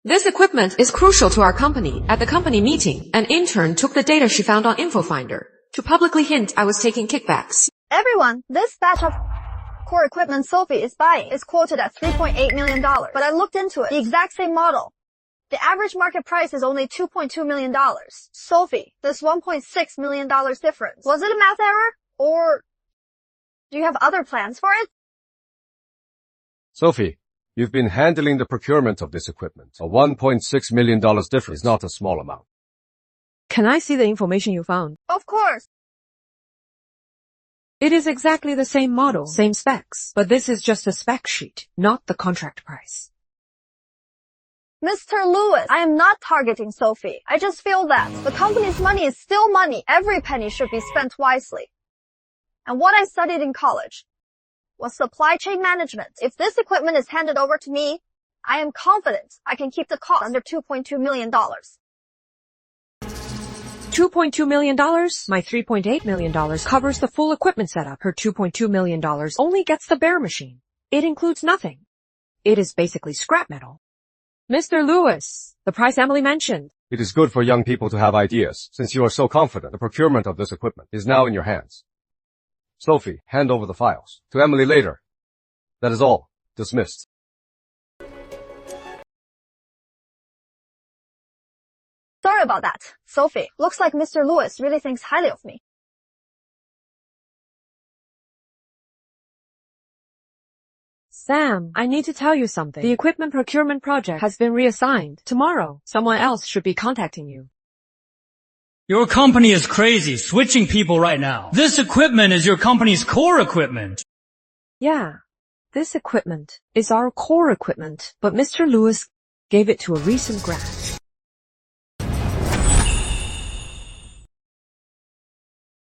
This equipment is crucial to our company. At the company meeting, an intern took the data she found on InfoFinder to publicly hint I was taking kickbacks. Everyone, this batch of core equipment Sophie is buying is quoted at $3.8 million, but I looked into it. The exact same model. The average market price is only $2.2 million. Sophie, this $1.6 million difference, was it a math error? Or do you have other plans for it? Sophie, you've been handling the procurement of this equipment. A $1.6 million difference is not a small amount. Can I see the information you found? Of course. It is exactly the same model, same specs, but this is just a spec sheet, not the contract price. Mr. Lewis, I am not targeting Sophie. I just feel that the company's money is still money. Every penny should be spent wisely. And what I studied in college was supply chain management. If this equipment is handed over to me, I am confident I can keep the cost under $2.2 million. $2.2 million? My $3.8 million covers the full equipment setup. Her $2.2 million only gets the bare machine. It includes nothing. It is basically scrap metal. Mr. Lewis, the price Emily mentioned. It is good for young people to have ideas. Since you are so confident, the procurement of this equipment is now in your hands. Sophie, hand over the files. To Emily later. That is all. Dismissed. Sorry about that, Sophie. Looks like Mr. Lewis really thinks highly of me. Sam, I need to tell you something. The equipment procurement project has been reassigned. Tomorrow, someone else should be contacting you. Your company is crazy, switching people right now. This equipment is your company's core equipment. Yeah, this equipment is our core equipment, but Mr. Lewis gave it to a recent grad.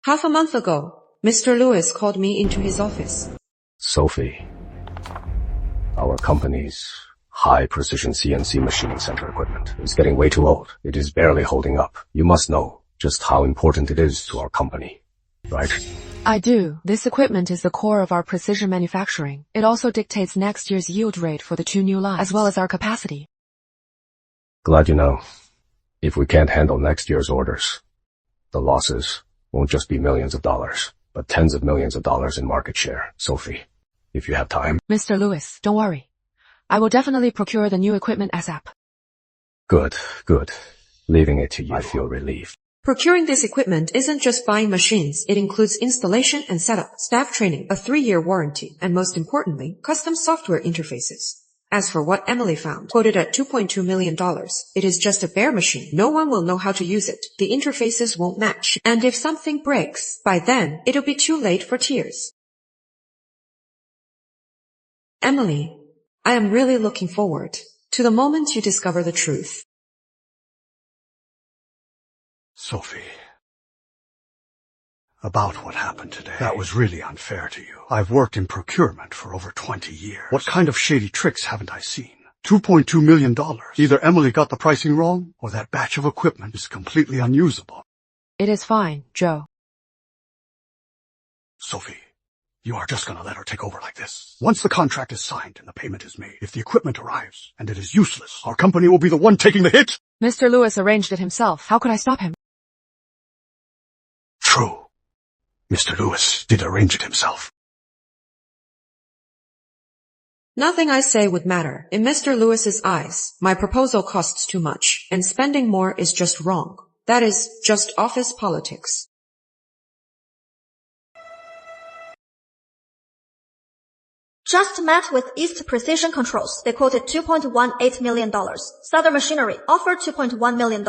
Half a month ago, Mr. Lewis called me into his office. Sophie, our company's high-precision CNC machining center equipment is getting way too old. It is barely holding up. You must know just how important it is to our company, right? I do. This equipment is the core of our precision manufacturing. It also dictates next year's yield rate for the 2 new lines, as well as our capacity. Glad you know. If we can't handle next year's orders, the losses won't just be millions of dollars, but tens of millions of dollars in market share. Sophie, if you have time. Mr. Lewis, don't worry. I will definitely procure the new equipment ASAP. Good, good. Leaving it to you, I feel relieved. Procuring this equipment isn't just buying machines. It includes installation and setup, staff training, a 3-year warranty, and most importantly, custom software interfaces. As for what Emily found, quoted at $2.2 million, it is just a bare machine. No one will know how to use it. The interfaces won't match. And if something breaks, by then, it'll be too late for tears. Emily, I am really looking forward to the moment you discover the truth. Sophie, about what happened today. That was really unfair to you. I've worked in procurement for over 20 years. What kind of shady tricks haven't I seen? $2.2 million. Either Emily got the pricing wrong, or that batch of equipment is completely unusable. It is fine, Joe. Sophie, you are just gonna let her take over like this. Once the contract is signed and the payment is made, if the equipment arrives and it is useless, our company will be the one taking the hit. Mr. Lewis arranged it himself. How could I stop him? True. Mr. Lewis did arrange it himself. Nothing I say would matter. In Mr. Lewis's eyes, my proposal costs too much, and spending more is just wrong. That is just office politics. Just met with East Precision Controls. They quoted $2.18 million. Southern Machinery offered $2.1 million.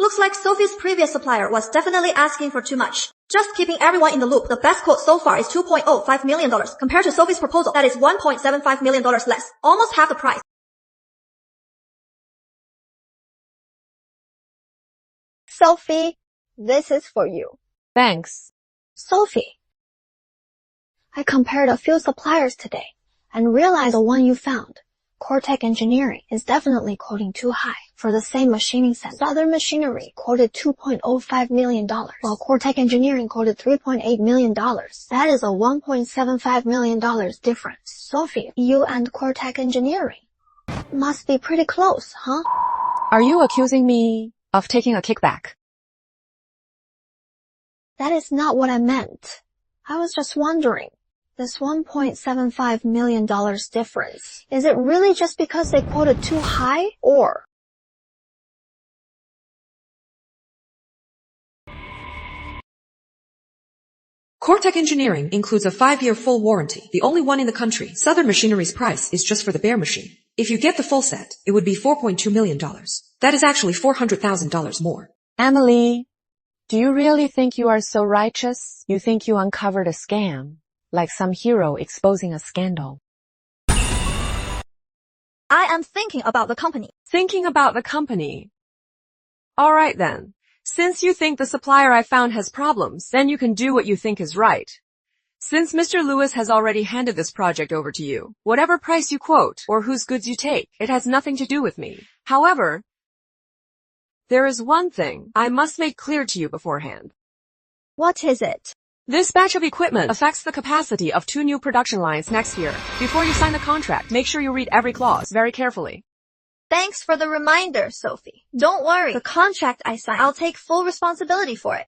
Looks like Sophie's previous supplier was definitely asking for too much. Just keeping everyone in the loop, the best quote so far is $2.05 million. Compared to Sophie's proposal, that is $1.75 million less. Almost half the price. Sophie, this is for you. Thanks. Sophie, I compared a few suppliers today and realized the one you found, Cortec Engineering, is definitely quoting too high. For the same machining center, Southern Machinery quoted $2.05 million, while Cortec Engineering quoted $3.8 million. That is a $1.75 million difference. Sophie, you and Cortec Engineering That must be pretty close, huh? Are you accusing me of taking a kickback? That is not what I meant. I was just wondering, this $1.75 million difference, is it really just because they quoted too high, or? Cortec Engineering includes a 5-year full warranty, the only one in the country. Southern Machinery's price is just for the bare machine. If you get the full set, it would be $4.2 million. That is actually $400,000 more. Emily, do you really think you are so righteous? You think you uncovered a scam, like some hero exposing a scandal? I am thinking about the company. Thinking about the company. All right then. Since you think the supplier I found has problems, then you can do what you think is right. Since Mr. Lewis has already handed this project over to you, whatever price you quote or whose goods you take, it has nothing to do with me. However, there is one thing I must make clear to you beforehand. What is it? This batch of equipment affects the capacity of 2 new production lines next year. Before you sign the contract, make sure you read every clause very carefully. Thanks for the reminder, Sophie. Don't worry. The contract I signed, I'll take full responsibility for it.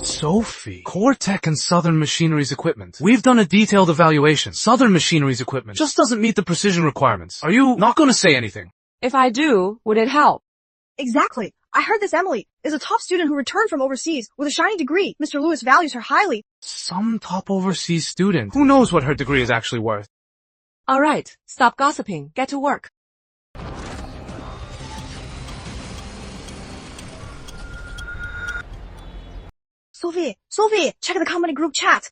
Sophie, Cortec and Southern Machinery's equipment. We've done a detailed evaluation. Southern Machinery's equipment just doesn't meet the precision requirements. Are you not going to say anything? If I do, would it help? Exactly. I heard this Emily is a top student who returned from overseas with a shiny degree. Mr. Lewis values her highly. Some top overseas student. Who knows what her degree is actually worth? All right, stop gossiping. Get to work. Sophie, check the company group chat.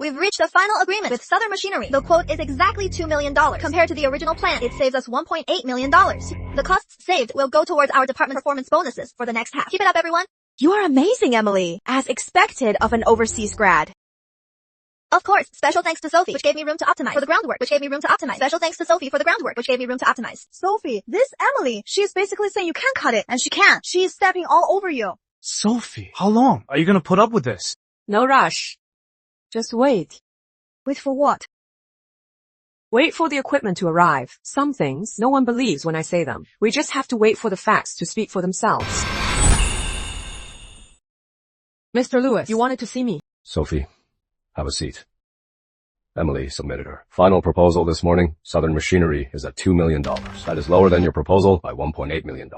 We've reached a final agreement with Southern Machinery. The quote is exactly $2 million. Compared to the original plan, it saves us $1.8 million. The costs saved will go towards our department's performance bonuses for the next half. Keep it up, everyone. You are amazing, Emily, as expected of an overseas grad. Of course, special thanks to Sophie, which gave me room to optimize. For the groundwork, which gave me room to optimize. Special thanks to Sophie for the groundwork, which gave me room to optimize. Sophie, this Emily, she is basically saying you can't cut it, and she can't. She is stepping all over you. Sophie, how long are you going to put up with this? No rush. Just wait. Wait for what? Wait for the equipment to arrive. Some things no one believes when I say them. We just have to wait for the facts to speak for themselves. Mr. Lewis, you wanted to see me. Sophie, have a seat. Emily submitted her final proposal this morning. Southern Machinery is at $2 million. That is lower than your proposal by $1.8 million.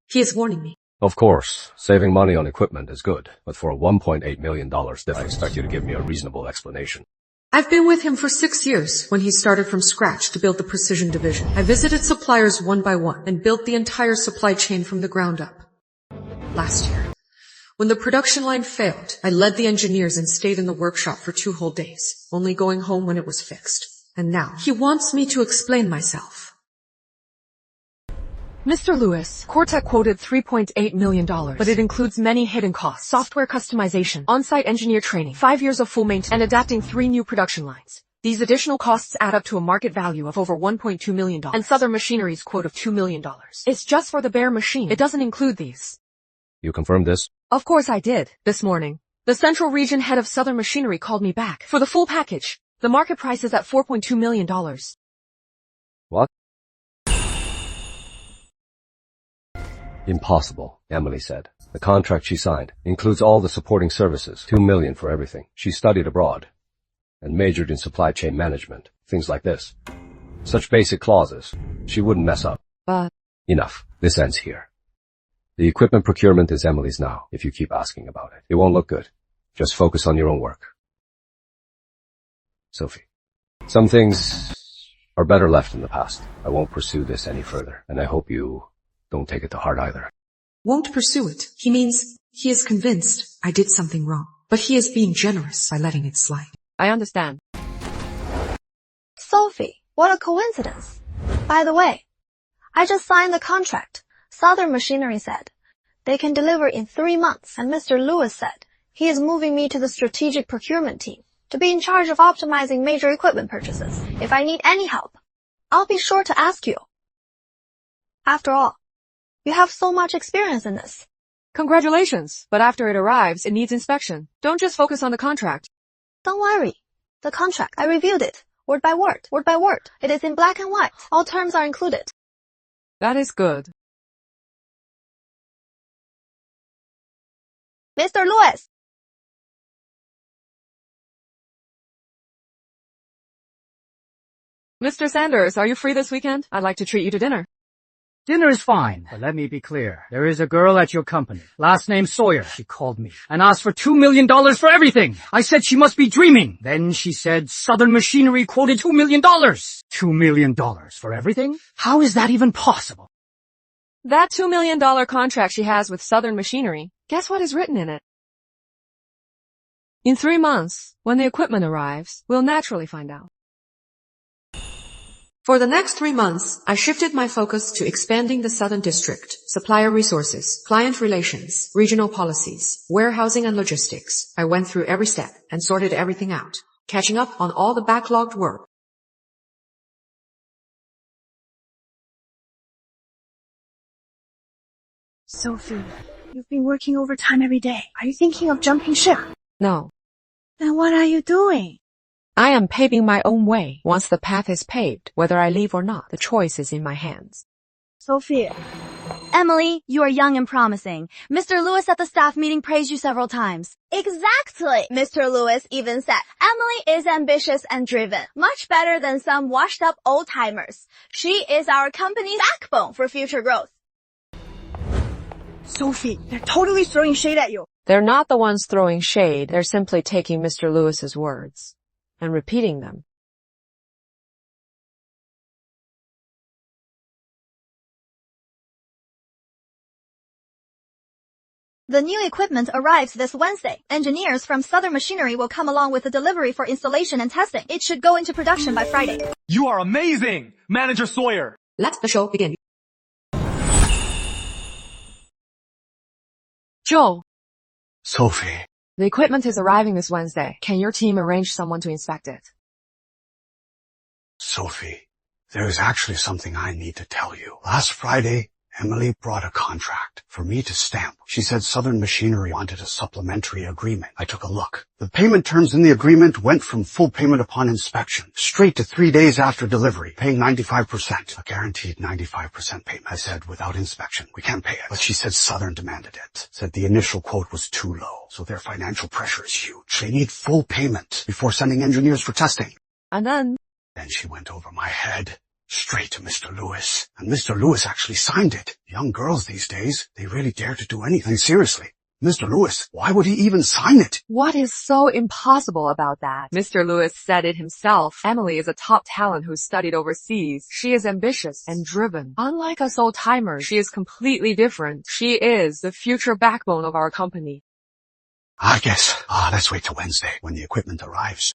He is warning me. Of course, saving money on equipment is good, but for a $1.8 million difference, I expect you to give me a reasonable explanation. I've been with him for 6 years when he started from scratch to build the precision division. I visited suppliers one by one and built the entire supply chain from the ground up. Last year, when the production line failed, I led the engineers and stayed in the workshop for 2 whole days, only going home when it was fixed. And now, he wants me to explain myself. Mr. Lewis, Cortec quoted $3.8 million, but it includes many hidden costs. Software customization, on-site engineer training, 5 years of full maintenance, and adapting 3 new production lines. These additional costs add up to a market value of over $1.2 million, and Southern Machinery's quote of $2 million. It's just for the bare machine. It doesn't include these. You confirmed this? Of course I did, this morning. The Central Region head of Southern Machinery called me back. For the full package, the market price is at $4.2 million. What? Impossible, Emily said. The contract she signed includes all the supporting services, $2 million for everything. She studied abroad and majored in supply chain management, things like this. Such basic clauses, she wouldn't mess up. But... Enough. This ends here. The equipment procurement is Emily's now, if you keep asking about it. It won't look good. Just focus on your own work. Sophie, some things are better left in the past. I won't pursue this any further, and I hope you don't take it to heart either. Won't pursue it. He means he is convinced I did something wrong, but he is being generous by letting it slide. I understand. Sophie, what a coincidence. By the way, I just signed the contract. Southern Machinery said they can deliver in 3 months, and Mr. Lewis said he is moving me to the strategic procurement team to be in charge of optimizing major equipment purchases. If I need any help, I'll be sure to ask you. After all, you have so much experience in this. Congratulations, but after it arrives, it needs inspection. Don't just focus on the contract. Don't worry. The contract. I reviewed it. Word by word. Word by word. It is in black and white. All terms are included. That is good. Mr. Lewis! Mr. Sanders, are you free this weekend? I'd like to treat you to dinner. Dinner is fine, but let me be clear. There is a girl at your company, last name Sawyer. She called me and asked for $2 million for everything. I said she must be dreaming. Then she said Southern Machinery quoted $2 million. $2 million for everything? How is that even possible? That $2 million contract she has with Southern Machinery, guess what is written in it? In 3 months, when the equipment arrives, we'll naturally find out. For the next 3 months, I shifted my focus to expanding the Southern District, supplier resources, client relations, regional policies, warehousing and logistics. I went through every step and sorted everything out, catching up on all the backlogged work. Sophie, you've been working overtime every day. Are you thinking of jumping ship? No. Then what are you doing? I am paving my own way. Once the path is paved, whether I leave or not, the choice is in my hands. Sophie. Emily, you are young and promising. Mr. Lewis at the staff meeting praised you several times. Exactly. Mr. Lewis even said, Emily is ambitious and driven, much better than some washed up old-timers. She is our company's backbone for future growth. Sophie, they're totally throwing shade at you. They're not the ones throwing shade. They're simply taking Mr. Lewis's words and repeating them. The new equipment arrives this Wednesday. Engineers from Southern Machinery will come along with the delivery for installation and testing. It should go into production by Friday. You are amazing, Manager Sawyer. Let the show begin. Joe, Sophie. the equipment is arriving this Wednesday. Can your team arrange someone to inspect it? Sophie, there is actually something I need to tell you. Last Friday, Emily brought a contract for me to stamp. She said Southern Machinery wanted a supplementary agreement. I took a look. The payment terms in the agreement went from full payment upon inspection, straight to 3 days after delivery, paying 95%, a guaranteed 95% payment. I said, without inspection, we can't pay it. But she said Southern demanded it, said the initial quote was too low, so their financial pressure is huge. They need full payment before sending engineers for testing. And then She went over my head, straight to Mr. Lewis. And Mr. Lewis actually signed it. Young girls these days, they really dare to do anything seriously. Mr. Lewis, why would he even sign it? what is so impossible about that? Mr. Lewis said it himself. Emily is a top talent who studied overseas. She is ambitious and driven. Unlike us old-timers, she is completely different. She is the future backbone of our company. I guess, let's wait till Wednesday when the equipment arrives.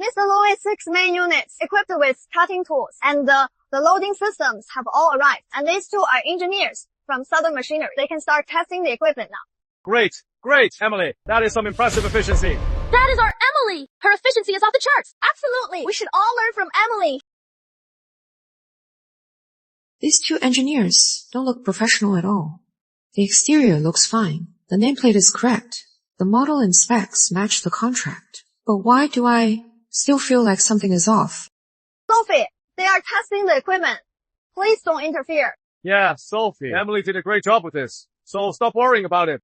Mr. Lewis' 6 main units equipped with cutting tools and the loading systems have all arrived. And these two are engineers from Southern Machinery. They can start testing the equipment now. Great, Emily. That is some impressive efficiency. That is our Emily! Her efficiency is off the charts. Absolutely. We should all learn from Emily. These two engineers don't look professional at all. The exterior looks fine. The nameplate is correct. The model and specs match the contract. But why do I still feel like something is off? Sophie, they are testing the equipment. Please don't interfere. Yeah, Sophie. Emily did a great job with this. So stop worrying about it.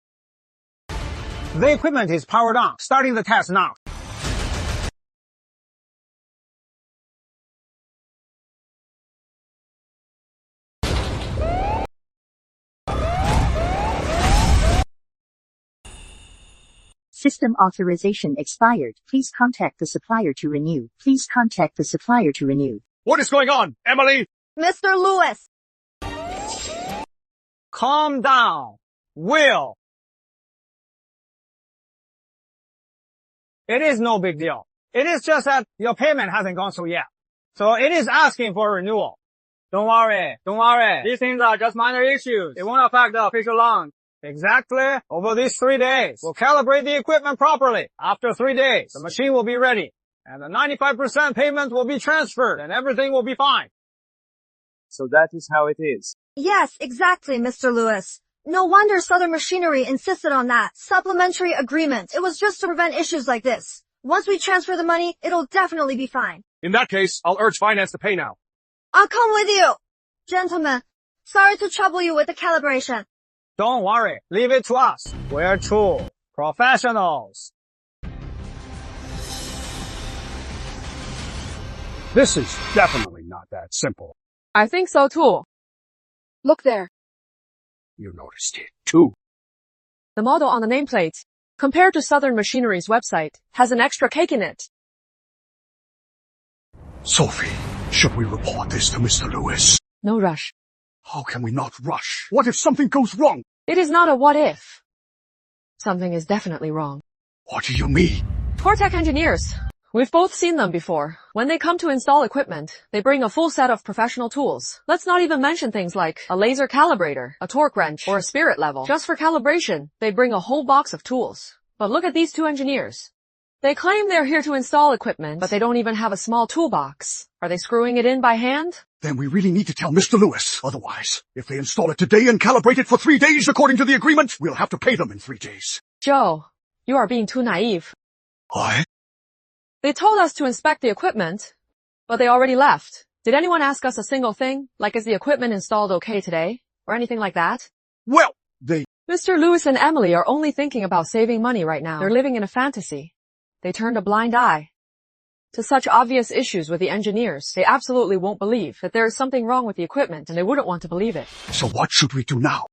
The equipment is powered on. Starting the test now. System authorization expired. Please contact the supplier to renew. Please contact the supplier to renew. What is going on, Emily? Mr. Lewis. Calm down. Will. It is no big deal. It is just that your payment hasn't gone through yet. So it is asking for renewal. Don't worry. These things are just minor issues. It won't affect the official launch. Exactly. Over these 3 days, we'll calibrate the equipment properly. After 3 days, the machine will be ready. And the 95% payment will be transferred and everything will be fine. So that is how it is. Yes, exactly, Mr. Lewis. No wonder Southern Machinery insisted on that supplementary agreement. It was just to prevent issues like this. Once we transfer the money, it'll definitely be fine. In that case, I'll urge finance to pay now. I'll come with you. Gentlemen, sorry to trouble you with the calibration. Don't worry. Leave it to us. We're true professionals. This is definitely not that simple. I think so too. Look there. You noticed it too. The model on the nameplate, compared to Southern Machinery's website, has an extra cake in it. Sophie, should we report this to Mr. Lewis? No rush. How can we not rush? What if something goes wrong? It is not a what if. Something is definitely wrong. What do you mean? Tortec engineers. We've both seen them before. When they come to install equipment, they bring a full set of professional tools. Let's not even mention things like a laser calibrator, a torque wrench, or a spirit level. Just for calibration, they bring a whole box of tools. But look at these two engineers. They claim they're here to install equipment, but they don't even have a small toolbox. Are they screwing it in by hand? Then we really need to tell Mr. Lewis. Otherwise, if they install it today and calibrate it for 3 days according to the agreement, we'll have to pay them in 3 days. Joe, you are being too naive. What? They told us to inspect the equipment, but they already left. Did anyone ask us a single thing? Like, is the equipment installed okay today? Or anything like that? Well, Mr. Lewis and Emily are only thinking about saving money right now. They're living in a fantasy. They turned a blind eye to such obvious issues with the engineers. They absolutely won't believe that there is something wrong with the equipment, and they wouldn't want to believe it. So what should we do now?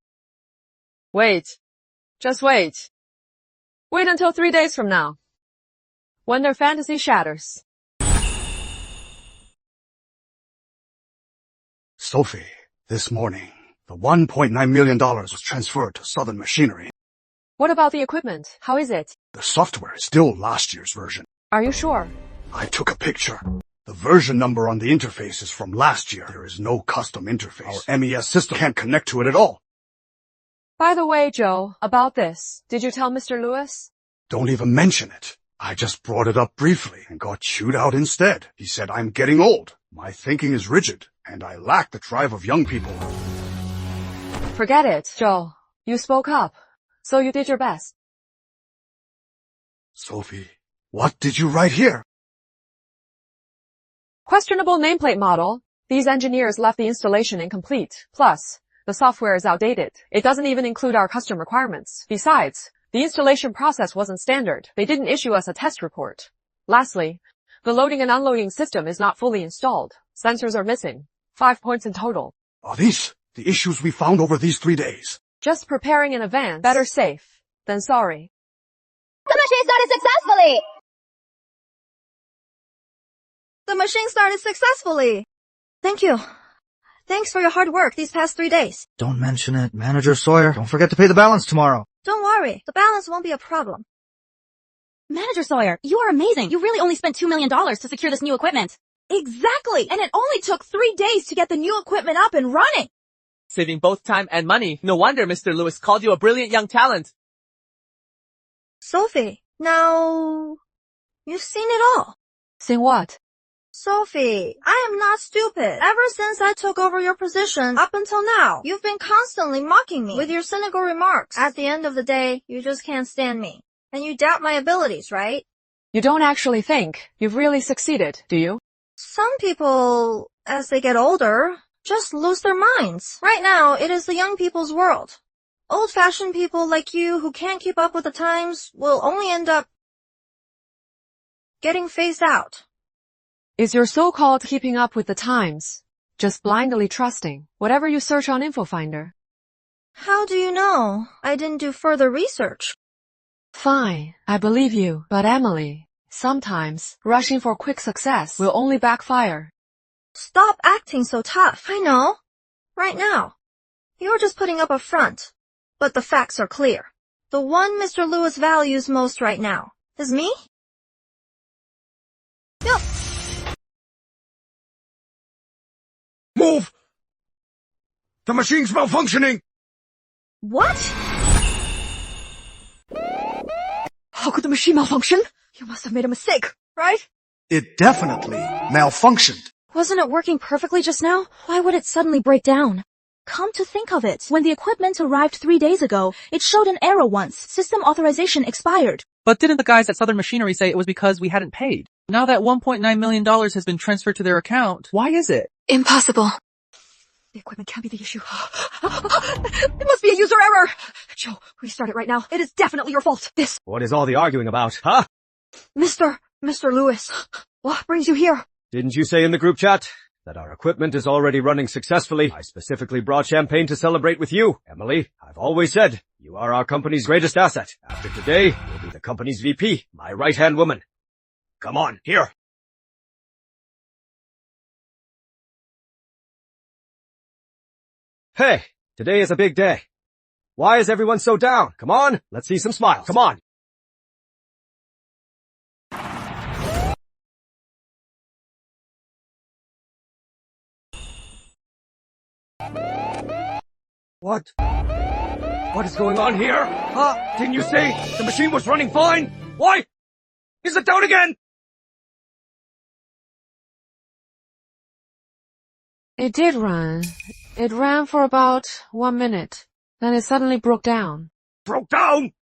Wait. Just wait. Wait until 3 days from now, when their fantasy shatters. Sophie, this morning, the $1.9 million was transferred to Southern Machinery. What about the equipment? How is it? The software is still last year's version. Are you sure? I took a picture. The version number on the interface is from last year. There is no custom interface. Our MES system can't connect to it at all. By the way, Joe, about this, did you tell Mr. Lewis? Don't even mention it. I just brought it up briefly and got chewed out instead. He said I'm getting old. My thinking is rigid, and I lack the drive of young people. Forget it, Joe. You spoke up, so you did your best. Sophie, what did you write here? Questionable nameplate model. These engineers left the installation incomplete. Plus, the software is outdated. It doesn't even include our custom requirements. Besides, the installation process wasn't standard. They didn't issue us a test report. Lastly, the loading and unloading system is not fully installed. Sensors are missing. 5 points in total. Are these the issues we found over these 3 days? Just preparing in advance. Better safe than sorry. The machine started successfully! The machine started successfully! Thank you. Thanks for your hard work these past 3 days. Don't mention it. Manager Sawyer, don't forget to pay the balance tomorrow. Don't worry, the balance won't be a problem. Manager Sawyer, you are amazing. You really only spent $2 million to secure this new equipment. Exactly! And it only took 3 days to get the new equipment up and running! Saving both time and money. No wonder Mr. Lewis called you a brilliant young talent. Sophie, now, you've seen it all. Seen what? Sophie, I am not stupid. Ever since I took over your position, up until now, you've been constantly mocking me with your cynical remarks. At the end of the day, you just can't stand me. And you doubt my abilities, right? You don't actually think you've really succeeded, do you? Some people, as they get older, just lose their minds. Right now, it is the young people's world. Old-fashioned people like you who can't keep up with the times will only end up getting phased out. Is your so-called keeping up with the times just blindly trusting whatever you search on InfoFinder? How do you know? I didn't do further research. Fine, I believe you. But Emily, sometimes rushing for quick success will only backfire. Stop acting so tough. I know. Right now. You're just putting up a front. But the facts are clear. The one Mr. Lewis values most right now is me? Yep. Move! The machine's malfunctioning! What? How could the machine malfunction? You must have made a mistake, right? It definitely malfunctioned. Wasn't it working perfectly just now? Why would it suddenly break down? Come to think of it, when the equipment arrived 3 days ago, it showed an error once. System authorization expired. But didn't the guys at Southern Machinery say it was because we hadn't paid? Now that $1.9 million has been transferred to their account, why is it? Impossible. The equipment can't be the issue. It must be a user error. Joe, restart it right now. It is definitely your fault. What is all the arguing about, huh? Mr. Lewis, what brings you here? Didn't you say in the group chat that our equipment is already running successfully? I specifically brought champagne to celebrate with you. Emily, I've always said you are our company's greatest asset. After today, you'll be the company's VP, my right-hand woman. Come on, here. Hey, today is a big day. Why is everyone so down? Come on, let's see some smiles. Come on. What? What is going on here? Huh? Didn't you say the machine was running fine? Why is it down again? It did run. It ran for about 1 minute. Then it suddenly broke down. Broke down?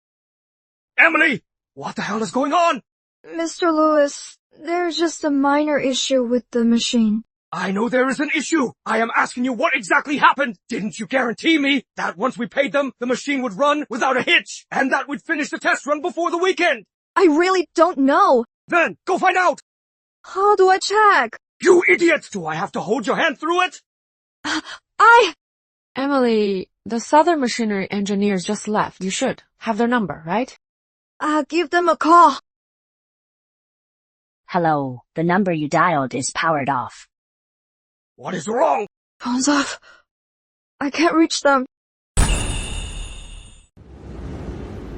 Emily, what the hell is going on? Mr. Lewis, there's just a minor issue with the machine. I know there is an issue. I am asking you what exactly happened. Didn't you guarantee me that once we paid them, the machine would run without a hitch, and that we'd finish the test run before the weekend? I really don't know. Then, go find out. How do I check? You idiot! Do I have to hold your hand through it? Emily, the Southern Machinery engineers just left. You should have their number, right? I'll give them a call. Hello, the number you dialed is powered off. What is wrong? Phone's off. I can't reach them.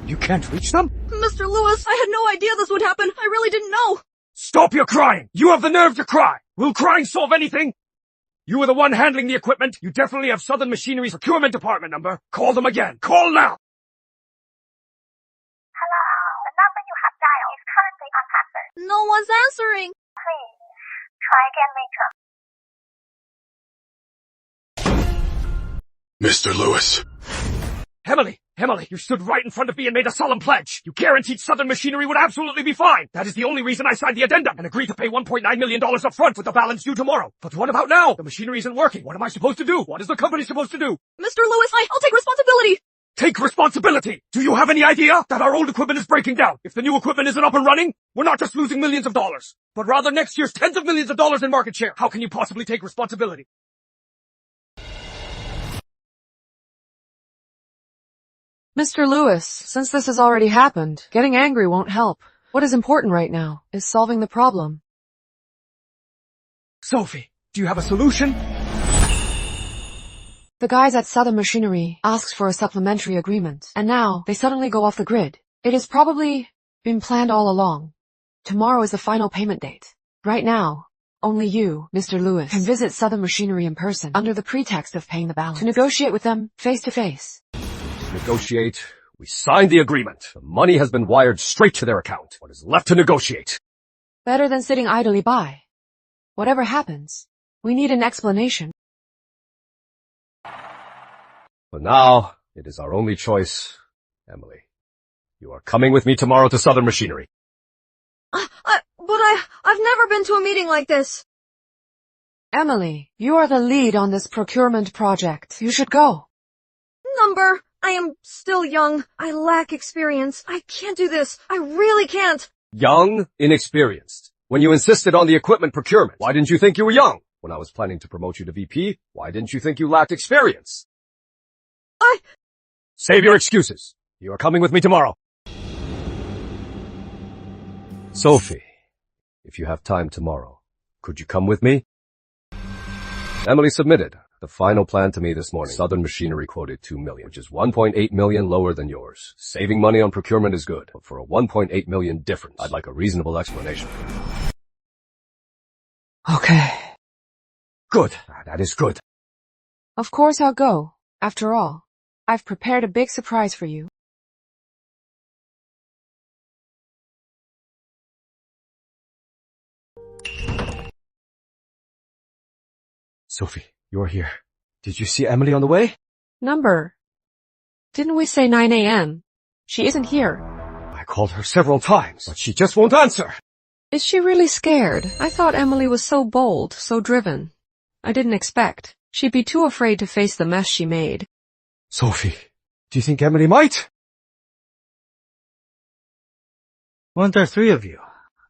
You can't reach them? Mr. Lewis, I had no idea this would happen. I really didn't know. Stop your crying! You have the nerve to cry! Will crying solve anything? You were the one handling the equipment. You definitely have Southern Machinery's procurement department number. Call them again. Call now! Hello, the number you have dialed is currently unanswered. No one's answering. Please, try again later. Mr. Lewis. Emily, you stood right in front of me and made a solemn pledge. You guaranteed Southern Machinery would absolutely be fine. That is the only reason I signed the addendum and agreed to pay $1.9 million up front with the balance due tomorrow. But what about now? The machinery isn't working. What am I supposed to do? What is the company supposed to do? Mr. Lewis, I'll take responsibility. Take responsibility! Do you have any idea that our old equipment is breaking down? If the new equipment isn't up and running, we're not just losing millions of dollars, but rather next year's tens of millions of dollars in market share. How can you possibly take responsibility? Mr. Lewis, since this has already happened, getting angry won't help. What is important right now is solving the problem. Sophie, do you have a solution? The guys at Southern Machinery asked for a supplementary agreement, and now they suddenly go off the grid. It has probably been planned all along. Tomorrow is the final payment date. Right now, only you, Mr. Lewis, can visit Southern Machinery in person under the pretext of paying the balance to negotiate with them face to face. Negotiate? We signed the agreement. The money has been wired straight to their account. What is left to negotiate? Better than sitting idly by. Whatever happens, we need an explanation. But now, it is our only choice, Emily. You are coming with me tomorrow to Southern Machinery. But I've never been to a meeting like this. Emily, you are the lead on this procurement project. You should go. Number, I am still young. I lack experience. I can't do this. I really can't. Young, inexperienced. When you insisted on the equipment procurement, why didn't you think you were young? When I was planning to promote you to VP, why didn't you think you lacked experience? Save your excuses. You are coming with me tomorrow. Sophie, if you have time tomorrow, could you come with me? Emily submitted the final plan to me this morning. Southern Machinery quoted $2 million, which is $1.8 million lower than yours. Saving money on procurement is good, but for a $1.8 million difference, I'd like a reasonable explanation. Okay. Good. That is good. Of course I'll go. After all, I've prepared a big surprise for you. Sophie, you're here. Did you see Emily on the way? Number. Didn't we say 9 a.m.? She isn't here. I called her several times, but she just won't answer. Is she really scared? I thought Emily was so bold, so driven. I didn't expect. She'd be too afraid to face the mess she made. Sophie, do you think Emily might? Weren't there three of you?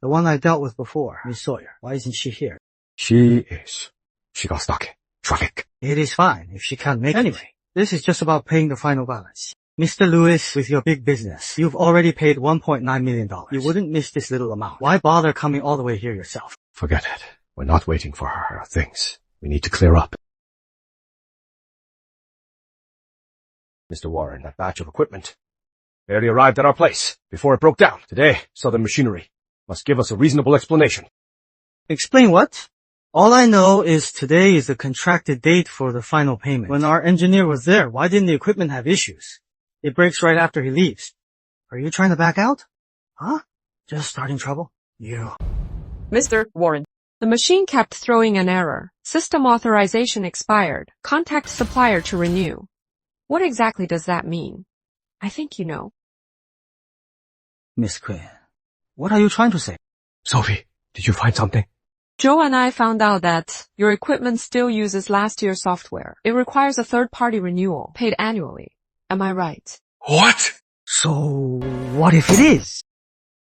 The one I dealt with before, Miss Sawyer. Why isn't she here? She is. She got stuck in traffic. It is fine if she can't make it. Anyway, this is just about paying the final balance. Mr. Lewis, with your big business, you've already paid $1.9 million. You wouldn't miss this little amount. Why bother coming all the way here yourself? Forget it. We're not waiting for her. There are things we need to clear up. Mr. Warren, that batch of equipment barely arrived at our place before it broke down. Today, Southern Machinery must give us a reasonable explanation. Explain what? All I know is today is the contracted date for the final payment. When our engineer was there, why didn't the equipment have issues? It breaks right after he leaves. Are you trying to back out? Huh? Just starting trouble? You. Mr. Warren. The machine kept throwing an error. System authorization expired. Contact supplier to renew. What exactly does that mean? I think you know. Miss Quinn, what are you trying to say? Sophie, did you find something? Joe and I found out that your equipment still uses last year's software. It requires a third-party renewal, paid annually. Am I right? What? So, what if it is?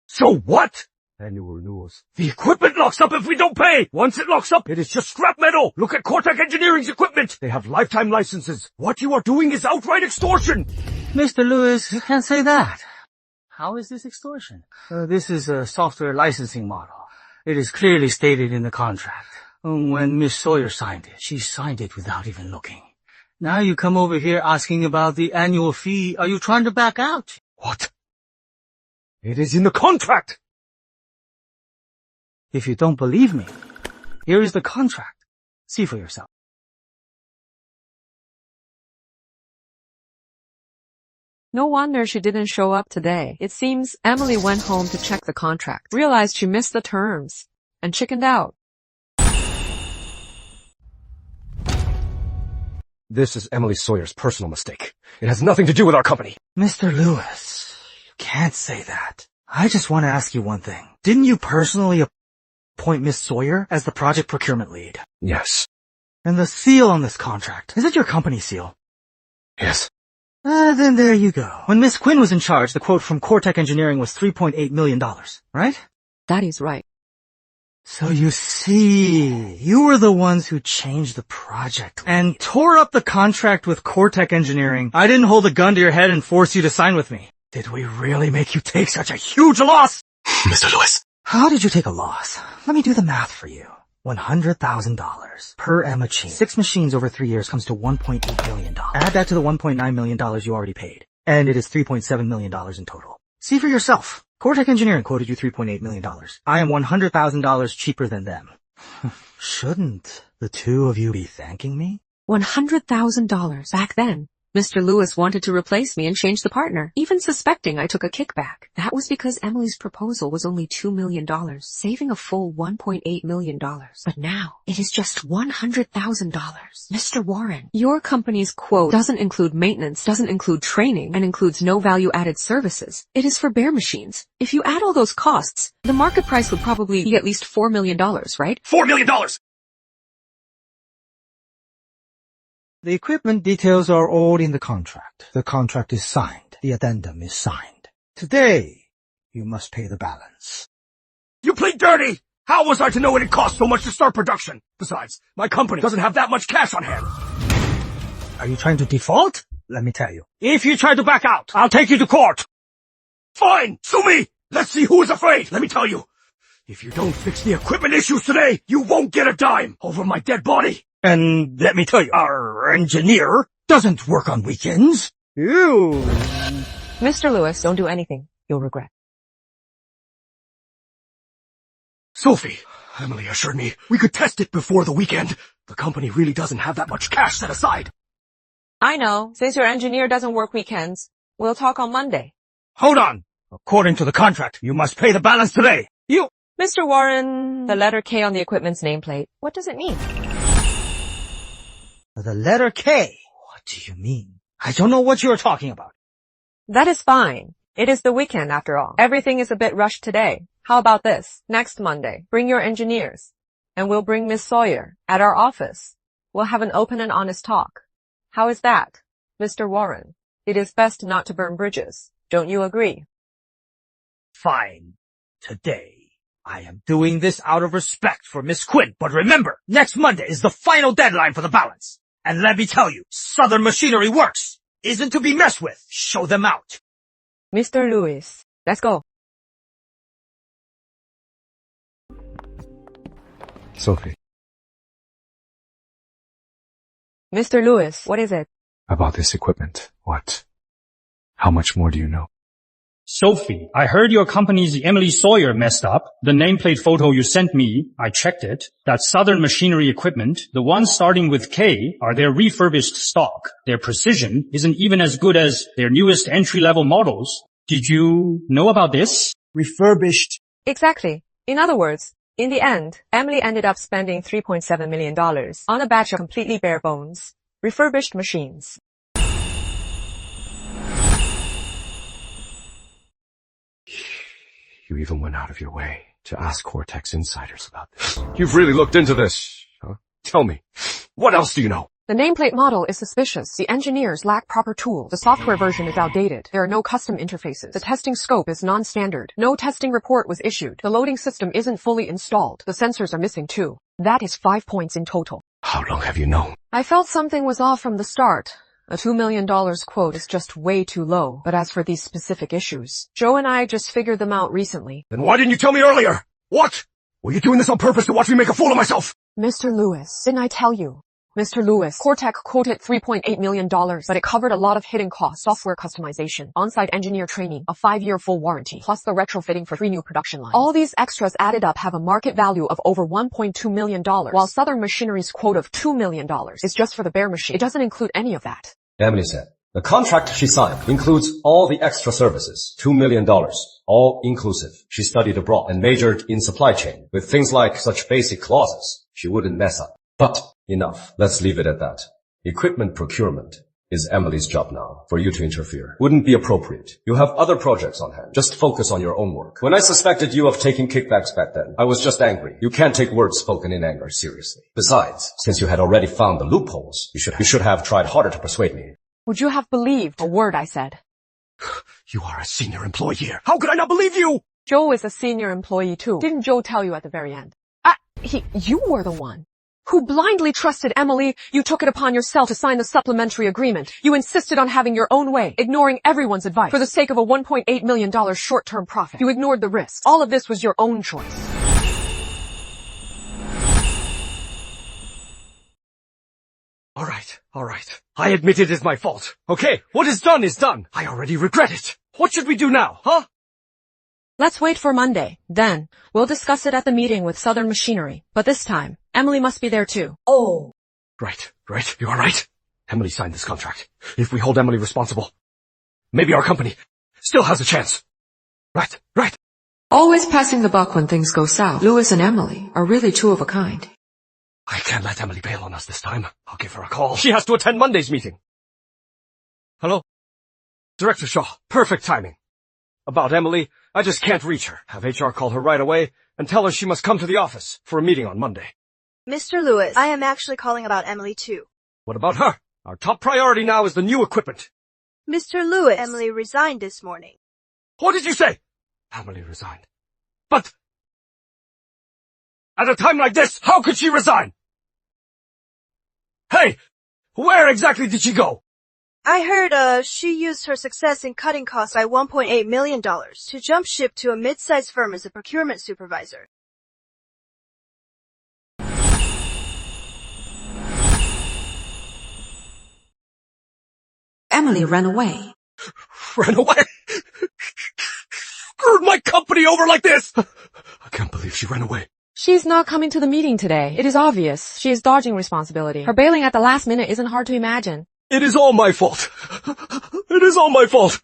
So what? Annual renewals. The equipment locks up if we don't pay! Once it locks up, it is just scrap metal! Look at Cortec Engineering's equipment! They have lifetime licenses. What you are doing is outright extortion! Mr. Lewis, you can't say that. How is this extortion? This is a software licensing model. It is clearly stated in the contract. When Miss Sawyer signed it, she signed it without even looking. Now you come over here asking about the annual fee. Are you trying to back out? What? It is in the contract! If you don't believe me, here is the contract. See for yourself. No wonder she didn't show up today. It seems Emily went home to check the contract, realized she missed the terms, and chickened out. This is Emily Sawyer's personal mistake. It has nothing to do with our company. Mr. Lewis, you can't say that. I just want to ask you one thing. Didn't you personally appoint Miss Sawyer as the project procurement lead? Yes. And the seal on this contract, is it your company seal? Yes. Then there you go. When Miss Quinn was in charge, the quote from Cortec Engineering was $3.8 million, right? That is right. So you see, you were the ones who changed the project and tore up the contract with Cortec Engineering. I didn't hold a gun to your head and force you to sign with me. Did we really make you take such a huge loss? Mr. Lewis. How did you take a loss? Let me do the math for you. $100,000 per machine. 6 machines over 3 years comes to $1.8 million. Add that to the $1.9 million you already paid, and it is $3.7 million in total. See for yourself. Cortec Engineering quoted you $3.8 million. I am $100,000 cheaper than them. Shouldn't the two of you be thanking me? $100,000 back then. Mr. Lewis wanted to replace me and change the partner, even suspecting I took a kickback. That was because Emily's proposal was only $2 million, saving a full $1.8 million. But now, it is just $100,000. Mr. Warren, your company's quote doesn't include maintenance, doesn't include training, and includes no value-added services. It is for bare machines. If you add all those costs, the market price would probably be at least $4 million, right? $4 million! The equipment details are all in the contract. The contract is signed. The addendum is signed. Today, you must pay the balance. You played dirty! How was I to know it cost so much to start production? Besides, my company doesn't have that much cash on hand. Are you trying to default? Let me tell you. If you try to back out, I'll take you to court. Fine, sue me! Let's see who is afraid. Let me tell you, if you don't fix the equipment issues today, you won't get a dime over my dead body. And let me tell you, our engineer doesn't work on weekends. Ew. Mr. Lewis, don't do anything you'll regret. Sophie, Emily assured me we could test it before the weekend. The company really doesn't have that much cash set aside. I know. Since your engineer doesn't work weekends, we'll talk on Monday. Hold on. According to the contract, you must pay the balance today. You... Mr. Warren, the letter K on the equipment's nameplate, what does it mean? The letter K? What do you mean? I don't know what you are talking about. That is fine. It is the weekend after all. Everything is a bit rushed today. How about this? Next Monday, bring your engineers. And we'll bring Miss Sawyer at our office. We'll have an open and honest talk. How is that, Mr. Warren? It is best not to burn bridges. Don't you agree? Fine. Today, I am doing this out of respect for Miss Quinn. But remember, next Monday is the final deadline for the balance. And let me tell you, Southern Machinery Works isn't to be messed with. Show them out. Mr. Lewis, let's go. Sophie, Mr. Lewis, what is it? about this equipment. What? How much more do you know? Sophie, I heard your company's Emily Sawyer messed up. The nameplate photo you sent me, I checked it. That Southern Machinery equipment, the ones starting with K, are their refurbished stock. Their precision isn't even as good as their newest entry-level models. Did you know about this? Refurbished. Exactly. In other words, in the end, Emily ended up spending $3.7 million on a batch of completely bare bones, refurbished machines. You even went out of your way to ask Cortex insiders about this. You've really looked into this, huh? Tell me, what else do you know? The nameplate model is suspicious. The engineers lack proper tools. The software version is outdated. There are no custom interfaces. The testing scope is non-standard. No testing report was issued. The loading system isn't fully installed. The sensors are missing too. That is 5 points in total. How long have you known? I felt something was off from the start. A $2 million quote is just way too low. But as for these specific issues, Joe and I just figured them out recently. Then why didn't you tell me earlier? What? Were you doing this on purpose to watch me make a fool of myself? Mr. Lewis, didn't I tell you? Mr. Lewis, Cortex quoted $3.8 million, but it covered a lot of hidden costs, software customization, on-site engineer training, a 5-year full warranty, plus the retrofitting for 3 new production lines. All these extras added up have a market value of over $1.2 million, while Southern Machinery's quote of $2 million is just for the bare machine. It doesn't include any of that. Emily said, the contract she signed includes all the extra services, $2 million, all inclusive. She studied abroad and majored in supply chain. With things like such basic clauses, she wouldn't mess up. But enough. Let's leave it at that. Equipment procurement is Emily's job now. For you to interfere wouldn't be appropriate. You have other projects on hand. Just focus on your own work. When I suspected you of taking kickbacks back then, I was just angry. You can't take words spoken in anger seriously. Besides, since you had already found the loopholes, you should have tried harder to persuade me. Would you have believed a word I said? You are a senior employee here. How could I not believe you? Joe is a senior employee too. Didn't Joe tell you at the very end? You were the one who blindly trusted Emily. You took it upon yourself to sign the supplementary agreement. You insisted on having your own way, ignoring everyone's advice. For the sake of a $1.8 million short-term profit, you ignored the risks. All of this was your own choice. All right. I admit it is my fault. Okay, what is done is done. I already regret it. What should we do now, huh? Let's wait for Monday. Then, we'll discuss it at the meeting with Southern Machinery. But this time, Emily must be there too. Oh. Right. You are right. Emily signed this contract. If we hold Emily responsible, maybe our company still has a chance. Right. Always passing the buck when things go south. Lewis and Emily are really two of a kind. I can't let Emily bail on us this time. I'll give her a call. She has to attend Monday's meeting. Hello? Director Shaw. Perfect timing. About Emily, I just can't reach her. Have HR call her right away and tell her she must come to the office for a meeting on Monday. Mr. Lewis, I am actually calling about Emily too. What about her? Our top priority now is the new equipment. Mr. Lewis, Emily resigned this morning. What did you say? Emily resigned. But at a time like this, how could she resign? Hey, where exactly did she go? I heard, she used her success in cutting costs by $1.8 million to jump ship to a mid-sized firm as a procurement supervisor. Emily ran away. Ran away? Screwed my company over like this! I can't believe she ran away. She's not coming to the meeting today. It is obvious. She is dodging responsibility. Her bailing at the last minute isn't hard to imagine. It is all my fault. It is all my fault.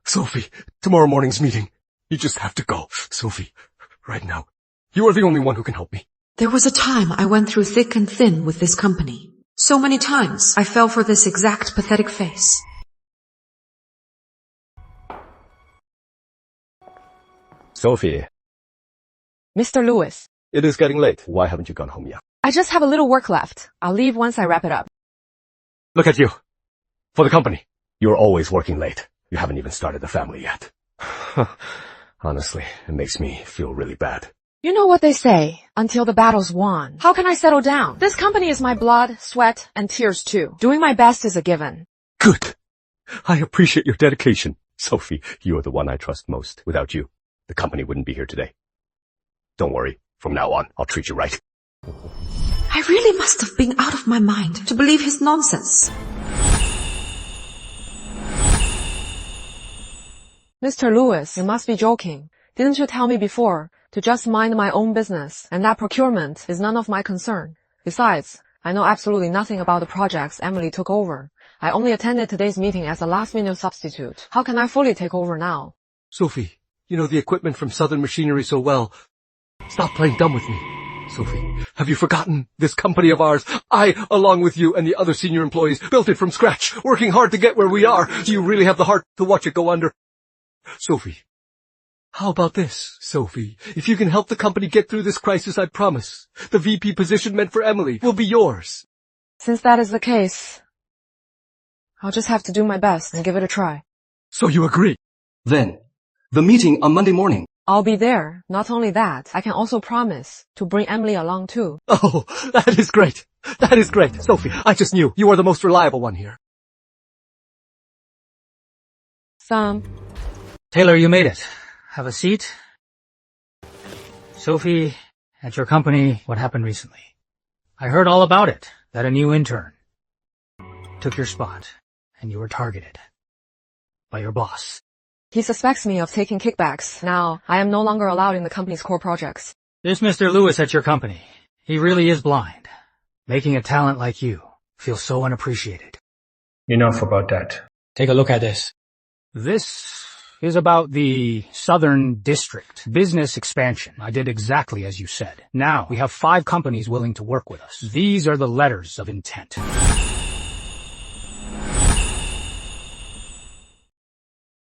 Sophie, tomorrow morning's meeting. You just have to go. Sophie, right now, you are the only one who can help me. There was a time I went through thick and thin with this company. So many times I fell for this exact pathetic face. Sophie. Mr. Lewis. It is getting late. Why haven't you gone home yet? I just have a little work left. I'll leave once I wrap it up. Look at you. For the company. You're always working late. You haven't even started the family yet. Honestly, it makes me feel really bad. You know what they say, until the battle's won. How can I settle down? This company is my blood, sweat, and tears too. Doing my best is a given. Good. I appreciate your dedication. Sophie, you are the one I trust most. Without you, the company wouldn't be here today. Don't worry. From now on, I'll treat you right. I really must have been out of my mind to believe his nonsense. Mr. Lewis, you must be joking. Didn't you tell me before to just mind my own business, and that procurement is none of my concern? Besides, I know absolutely nothing about the projects Emily took over. I only attended today's meeting as a last-minute substitute. How can I fully take over now? Sophie, you know the equipment from Southern Machinery so well. Stop playing dumb with me. Sophie, have you forgotten this company of ours? I, along with you and the other senior employees, built it from scratch, working hard to get where we are. Do you really have the heart to watch it go under? Sophie, how about this, Sophie? If you can help the company get through this crisis, I promise, the VP position meant for Emily will be yours. Since that is the case, I'll just have to do my best and give it a try. So you agree? Then, the meeting on Monday morning. I'll be there. Not only that, I can also promise to bring Emily along too. Oh, that is great. That is great. Sophie, I just knew you are the most reliable one here. Sam. Taylor, you made it. Have a seat. Sophie, at your company, what happened recently? I heard all about it, that a new intern took your spot, and you were targeted by your boss. He suspects me of taking kickbacks. Now, I am no longer allowed in the company's core projects. This Mr. Lewis at your company, he really is blind, making a talent like you feel so unappreciated. Enough about that. Take a look at this. This is about the Southern District business expansion. I did exactly as you said. Now, we have 5 companies willing to work with us. These are the letters of intent.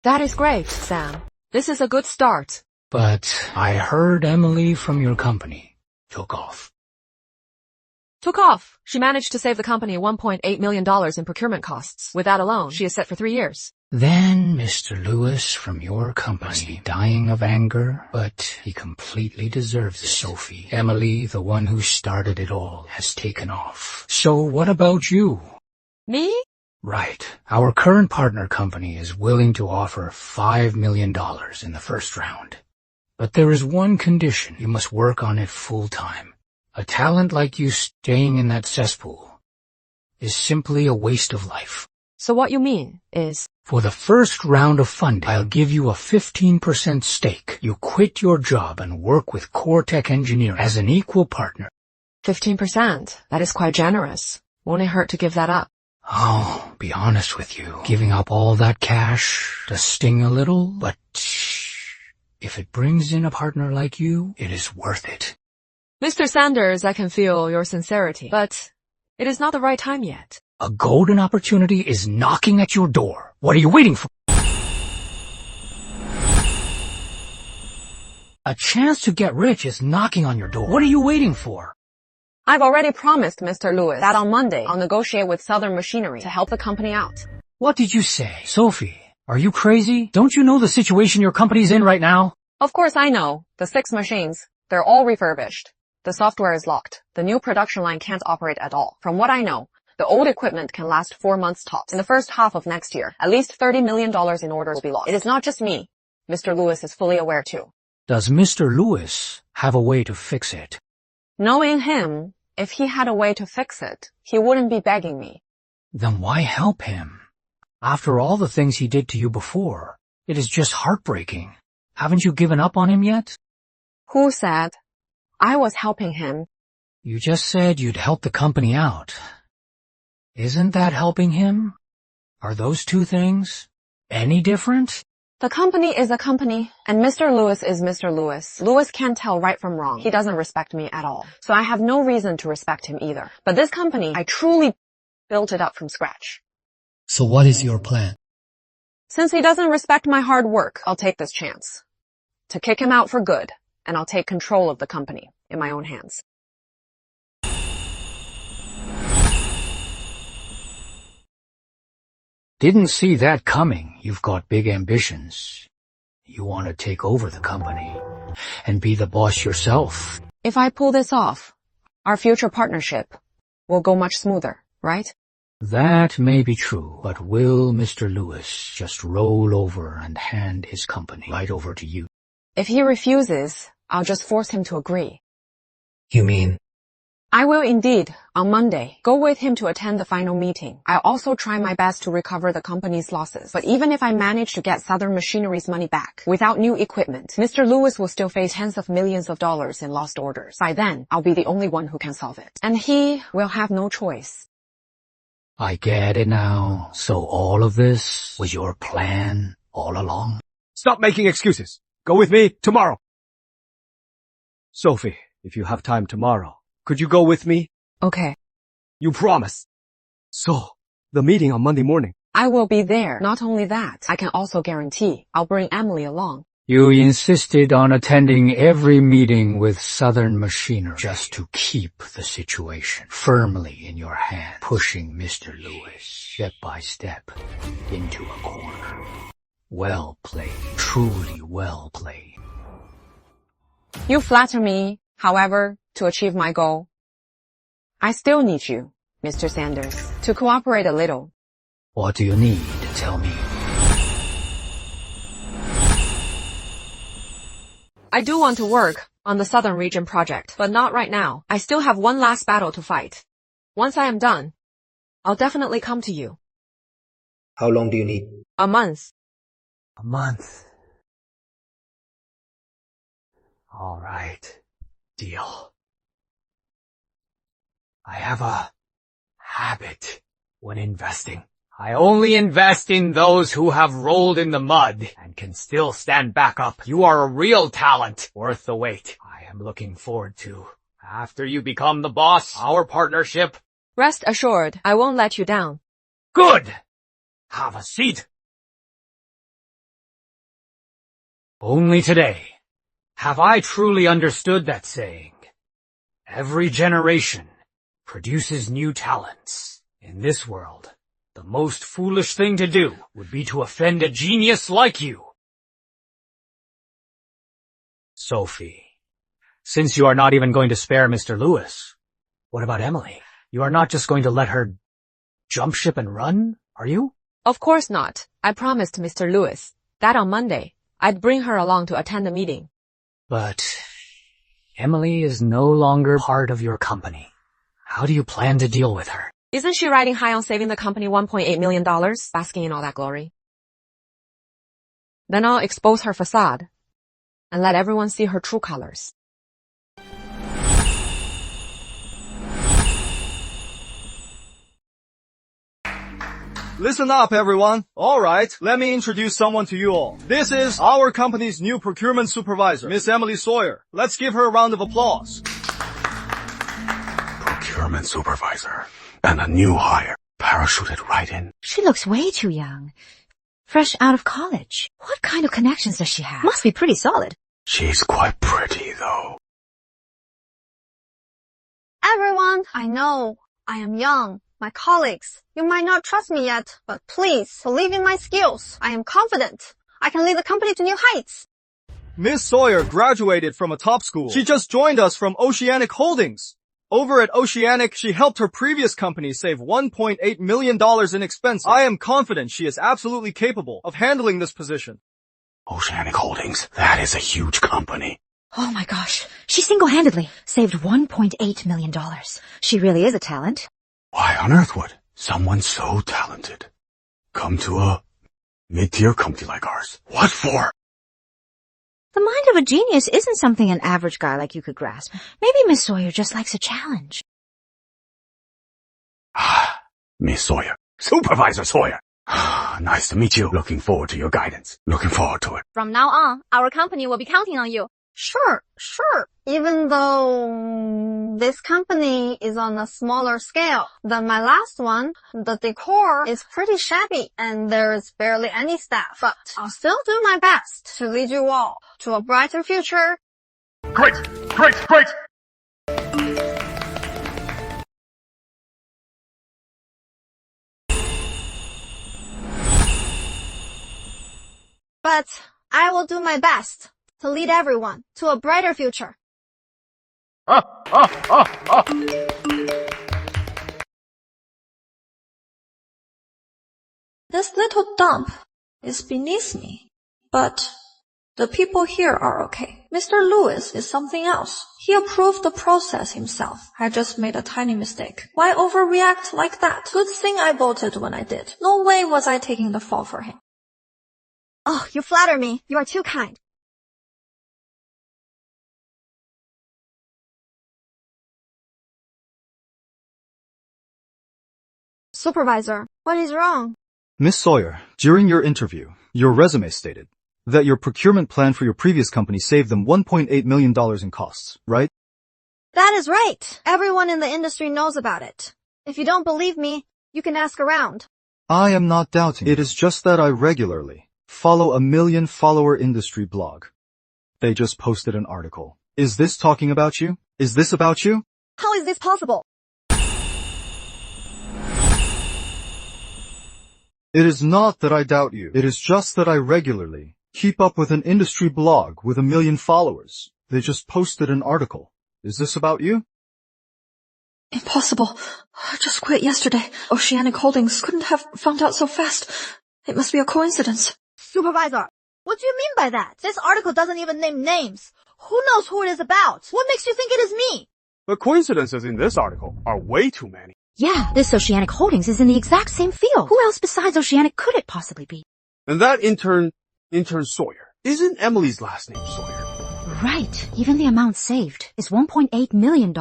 That is great, Sam. This is a good start. But I heard Emily from your company took off. Took off. She managed to save the company $1.8 million in procurement costs. With that alone, she is set for 3 years. Then Mr. Lewis from your company must be dying of anger, but he completely deserves it. Sophie, Emily, the one who started it all, has taken off. So what about you? Me? Right. Our current partner company is willing to offer $5 million in the first round. But there is one condition. You must work on it full-time. A talent like you staying in that cesspool is simply a waste of life. So what you mean is... For the first round of funding, I'll give you a 15% stake. You quit your job and work with Core Tech Engineering as an equal partner. 15%? That is quite generous. Won't it hurt to give that up? Oh, be honest with you. Giving up all that cash does sting a little, but if it brings in a partner like you, it is worth it. Mr. Sanders, I can feel your sincerity, but it is not the right time yet. A golden opportunity is knocking at your door. What are you waiting for? A chance to get rich is knocking on your door. What are you waiting for? I've already promised Mr. Lewis that on Monday I'll negotiate with Southern Machinery to help the company out. What did you say? Sophie, are you crazy? Don't you know the situation your company's in right now? Of course I know. The 6 machines, they're all refurbished. The software is locked. The new production line can't operate at all. From what I know, the old equipment can last 4 months tops. In the first half of next year, at least $30 million in orders will be lost. It is not just me. Mr. Lewis is fully aware too. Does Mr. Lewis have a way to fix it? Knowing him, if he had a way to fix it, he wouldn't be begging me. Then why help him? After all the things he did to you before, it is just heartbreaking. Haven't you given up on him yet? Who said? I was helping him. You just said you'd help the company out. Isn't that helping him? Are those two things any different? The company is a company, and Mr. Lewis is Mr. Lewis. Lewis can't tell right from wrong. He doesn't respect me at all. So I have no reason to respect him either. But this company, I truly built it up from scratch. So what is your plan? Since he doesn't respect my hard work, I'll take this chance to kick him out for good, and I'll take control of the company in my own hands. Didn't see that coming. You've got big ambitions. You want to take over the company and be the boss yourself. If I pull this off, our future partnership will go much smoother, right? That may be true, but will Mr. Lewis just roll over and hand his company right over to you? If he refuses, I'll just force him to agree. You mean? I will indeed, on Monday, go with him to attend the final meeting. I'll also try my best to recover the company's losses. But even if I manage to get Southern Machinery's money back, without new equipment, Mr. Lewis will still face tens of millions of dollars in lost orders. By then, I'll be the only one who can solve it. And he will have no choice. I get it now. So all of this was your plan all along? Stop making excuses. Go with me tomorrow. Sophie, if you have time tomorrow, could you go with me? Okay. You promise. So, the meeting on Monday morning. I will be there. Not only that, I can also guarantee I'll bring Emily along. You insisted on attending every meeting with Southern Machinery just to keep the situation firmly in your hand, pushing Mr. Lewis step by step into a corner. Well played. Truly well played. You flatter me, however, to achieve my goal. I still need you, Mr. Sanders, to cooperate a little. What do you need? Tell me. I do want to work on the Southern Region project, but not right now. I still have one last battle to fight. Once I am done, I'll definitely come to you. How long do you need? A month. A month. All right. Deal. I have a habit when investing. I only invest in those who have rolled in the mud and can still stand back up. You are a real talent, worth the wait. I am looking forward to, after you become the boss, our partnership. Rest assured, I won't let you down. Good! Have a seat. Only today have I truly understood that saying. Every generation produces new talents. In this world, the most foolish thing to do would be to offend a genius like you. Sophie, since you are not even going to spare Mr. Lewis, what about Emily? You are not just going to let her jump ship and run, are you? Of course not. I promised Mr. Lewis that on Monday, I'd bring her along to attend the meeting. But Emily is no longer part of your company. How do you plan to deal with her? Isn't she riding high on saving the company $1.8 million, basking in all that glory? Then I'll expose her facade and let everyone see her true colors. Listen up, everyone. All right, let me introduce someone to you all. This is our company's new procurement supervisor, Miss Emily Sawyer. Let's give her a round of applause. Procurement supervisor. And a new hire. Parachuted right in. She looks way too young. Fresh out of college. What kind of connections does she have? Must be pretty solid. She's quite pretty, though. Everyone, I know I am young. My colleagues, you might not trust me yet, but please believe in my skills. I am confident. I can lead the company to new heights. Miss Sawyer graduated from a top school. She just joined us from Oceanic Holdings. Over at Oceanic, she helped her previous company save $1.8 million in expenses. I am confident she is absolutely capable of handling this position. Oceanic Holdings, that is a huge company. Oh my gosh, she single-handedly saved $1.8 million. She really is a talent. Why on earth would someone so talented come to a mid-tier company like ours? What for? The mind of a genius isn't something an average guy like you could grasp. Maybe Miss Sawyer just likes a challenge. Miss Sawyer. Supervisor Sawyer. Nice to meet you. Looking forward to your guidance. Looking forward to it. From now on, our company will be counting on you. Sure. Even though this company is on a smaller scale than my last one, the decor is pretty shabby and there is barely any staff. But I'll still do my best to lead you all to a brighter future. Great! But I will do my best to lead everyone to a brighter future. This little dump is beneath me, but the people here are okay. Mr. Lewis is something else. He approved the process himself. I just made a tiny mistake. Why overreact like that? Good thing I bolted when I did. No way was I taking the fall for him. Oh, you flatter me. You are too kind. Supervisor, what is wrong? Miss Sawyer, during your interview, your resume stated that your procurement plan for your previous company saved them $1.8 million in costs, right? That is right. Everyone in the industry knows about it. If you don't believe me, you can ask around. I am not doubting. It is just that I regularly follow a 1 million follower industry blog. They just posted an article. Is this talking about you? Is this about you? How is this possible? It is not that I doubt you. It is just that I regularly keep up with an industry blog with 1 million followers. They just posted an article. Is this about you? Impossible. I just quit yesterday. Oceanic Holdings couldn't have found out so fast. It must be a coincidence. Supervisor, what do you mean by that? This article doesn't even name names. Who knows who it is about? What makes you think it is me? The coincidences in this article are way too many. Yeah, this Oceanic Holdings is in the exact same field. Who else besides Oceanic could it possibly be? And that intern Sawyer. Isn't Emily's last name Sawyer? Right. Even the amount saved is $1.8 million.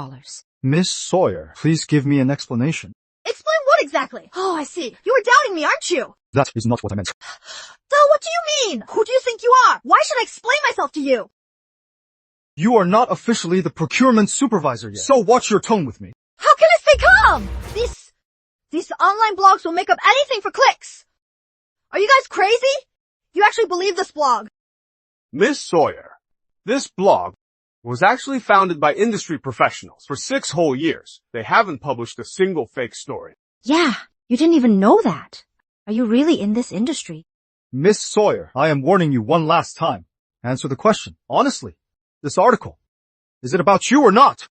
Miss Sawyer, please give me an explanation. Explain what exactly? Oh, I see. You were doubting me, aren't you? That is not what I meant. So what do you mean? Who do you think you are? Why should I explain myself to you? You are not officially the procurement supervisor yet, so watch your tone with me. How can I stay calm? These online blogs will make up anything for clicks. Are you guys crazy? You actually believe this blog? Miss Sawyer, this blog was actually founded by industry professionals for 6 whole years. They haven't published a single fake story. Yeah, you didn't even know that. Are you really in this industry? Miss Sawyer, I am warning you one last time. Answer the question. Honestly, this article, is it about you or not?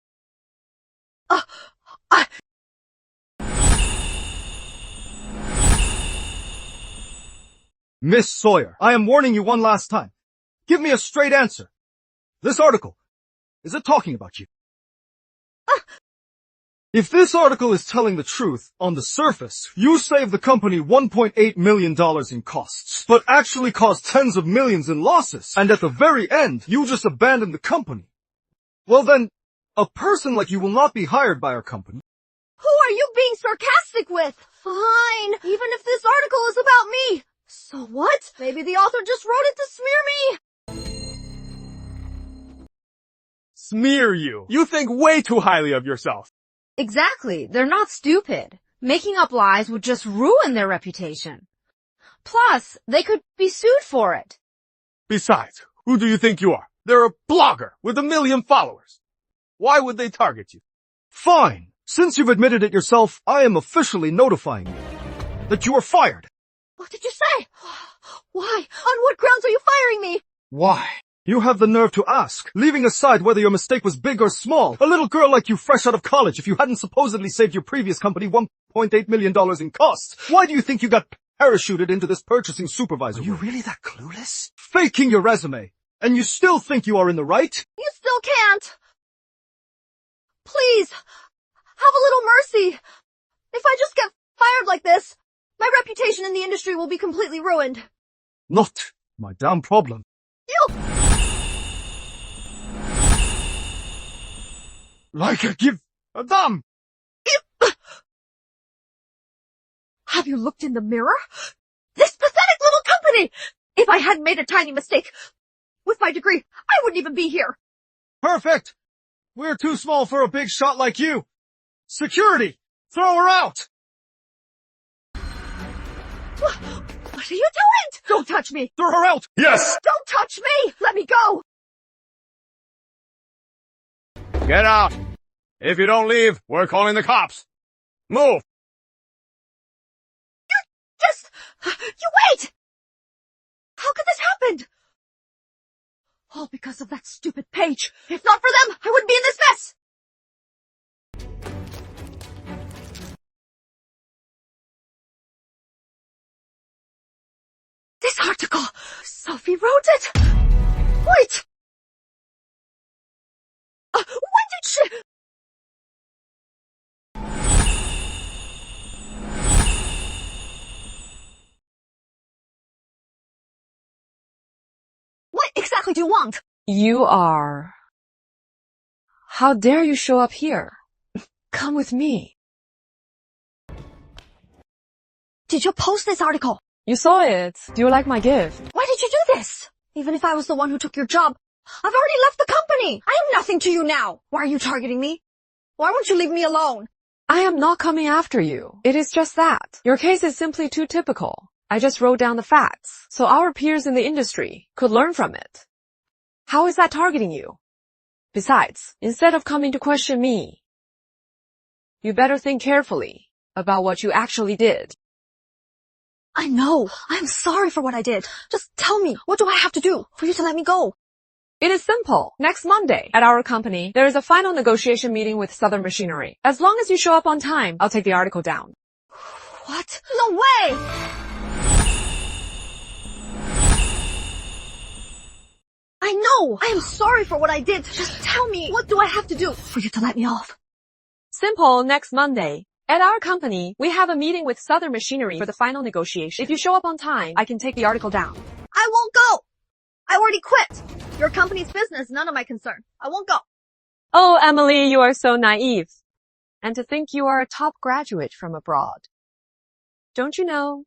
Miss Sawyer, I am warning you one last time. Give me a straight answer. This article, is it talking about you? If this article is telling the truth, on the surface, you saved the company $1.8 million in costs, but actually caused tens of millions in losses, and at the very end, you just abandoned the company. Well then, a person like you will not be hired by our company. Who are you being sarcastic with? Fine, even if this article is about me. So what? Maybe the author just wrote it to smear me. Smear you? You think way too highly of yourself. Exactly. They're not stupid. Making up lies would just ruin their reputation. Plus, they could be sued for it. Besides, who do you think you are? They're a blogger with 1 million followers. Why would they target you? Fine. Since you've admitted it yourself, I am officially notifying you that you are fired. What did you say? Why? On what grounds are you firing me? Why? You have the nerve to ask, leaving aside whether your mistake was big or small. A little girl like you fresh out of college, if you hadn't supposedly saved your previous company $1.8 million in costs, why do you think you got parachuted into this purchasing supervisor? Are you really that clueless? Faking your resume, and you still think you are in the right? You still can't. Please, have a little mercy. If I just get fired like this, my reputation in the industry will be completely ruined. Not my damn problem. You... Like a give a damn. Have you looked in the mirror? company! If I hadn't made a tiny mistake with my degree, I wouldn't even be here. Perfect! We're too small for a big shot like you. Security! Throw her out! What are you doing? Don't touch me. Throw her out! Yes! Don't touch me! Let me go! Get out! If you don't leave, we're calling the cops. Move! You wait! How could this happen? All because of that stupid page. If not for them, I wouldn't be in this mess! This article! Sophie wrote it! Wait! When did she... What exactly do you want? You are... How dare you show up here? Come with me. Did you post this article? You saw it. Do you like my gift? Why did you do this? Even if I was the one who took your job, I've already left the company. I am nothing to you now. Why are you targeting me? Why won't you leave me alone? I am not coming after you. It is just that. Your case is simply too typical. I just wrote down the facts, so our peers in the industry could learn from it. How is that targeting you? Besides, instead of coming to question me, you better think carefully about what you actually did. I know. I'm sorry for what I did. Just tell me, what do I have to do for you to let me go? It is simple. Next Monday, at our company, there is a final negotiation meeting with Southern Machinery. As long as you show up on time, I'll take the article down. What? No way! I know! I am sorry for what I did. Just tell me, what do I have to do for you to let me off? Simple. Next Monday. At our company, we have a meeting with Southern Machinery for the final negotiation. If you show up on time, I can take the article down. I won't go! I already quit. Your company's business, none of my concern. I won't go. Oh, Emily, you are so naive. And to think you are a top graduate from abroad. Don't you know,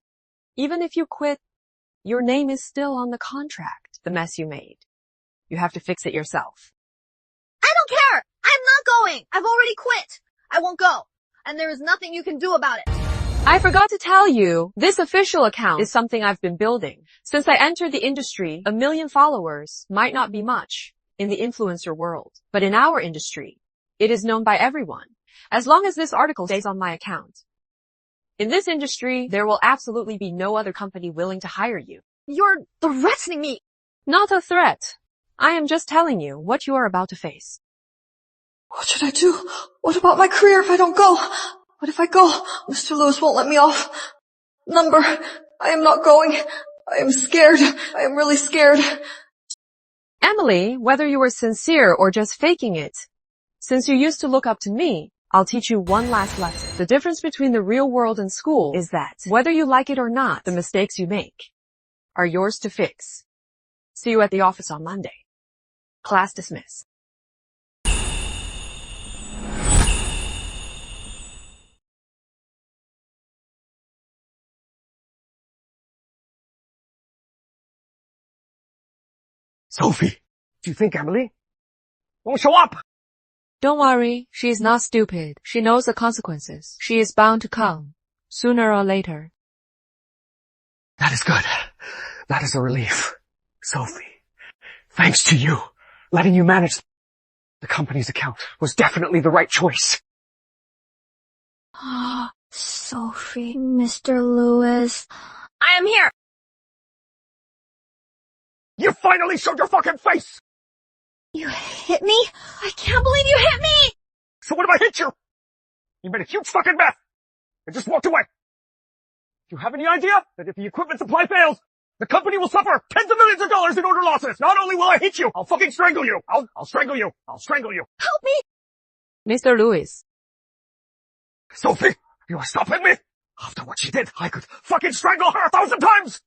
even if you quit, your name is still on the contract, the mess you made. You have to fix it yourself. I don't care! I'm not going! I've already quit! I won't go. And there is nothing you can do about it. I forgot to tell you, this official account is something I've been building. Since I entered the industry, 1 million followers might not be much in the influencer world. But in our industry, it is known by everyone, as long as this article stays on my account. In this industry, there will absolutely be no other company willing to hire you. You're threatening me. Not a threat. I am just telling you what you are about to face. What should I do? What about my career if I don't go? What if I go? Mr. Lewis won't let me off. I am not going. I am scared. I am really scared. Emily, whether you were sincere or just faking it, since you used to look up to me, I'll teach you one last lesson. The difference between the real world and school is that, whether you like it or not, the mistakes you make are yours to fix. See you at the office on Monday. Class dismissed. Sophie, do you think Emily won't show up? Don't worry, she is not stupid. She knows the consequences. She is bound to come, sooner or later. That is good. That is a relief. Sophie, thanks to you, letting you manage the company's account was definitely the right choice. Sophie, Mr. Lewis. I am here. You finally showed your fucking face! You hit me? I can't believe you hit me! So what if I hit you? You made a huge fucking mess and just walked away. Do you have any idea that if the equipment supply fails, the company will suffer tens of millions of dollars in order losses? Not only will I hit you, I'll fucking strangle you. I'll strangle you. I'll strangle you. Help me! Mr. Lewis. Sophie, you are stopping me? After what she did, I could fucking strangle her 1,000 times!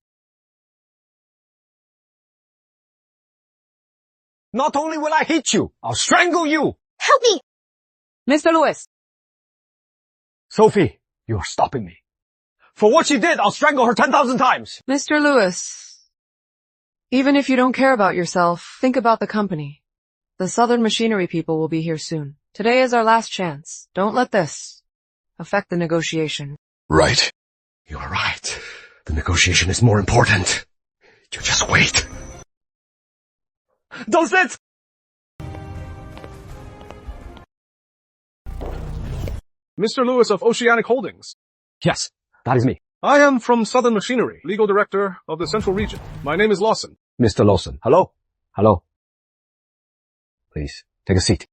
Not only will I hit you, I'll strangle you. Help me! Mr. Lewis. Sophie, you are stopping me. For what she did, I'll strangle her 10,000 times. Mr. Lewis. Even if you don't care about yourself, think about the company. The Southern Machinery people will be here soon. Today is our last chance. Don't let this affect the negotiation. Right. You are right. The negotiation is more important. You just wait. Don't sit! Mr. Lewis of Oceanic Holdings. Yes, that is me. I am from Southern Machinery, legal director of the Central Region. My name is Lawson. Mr. Lawson. Hello? Hello. Please, take a seat.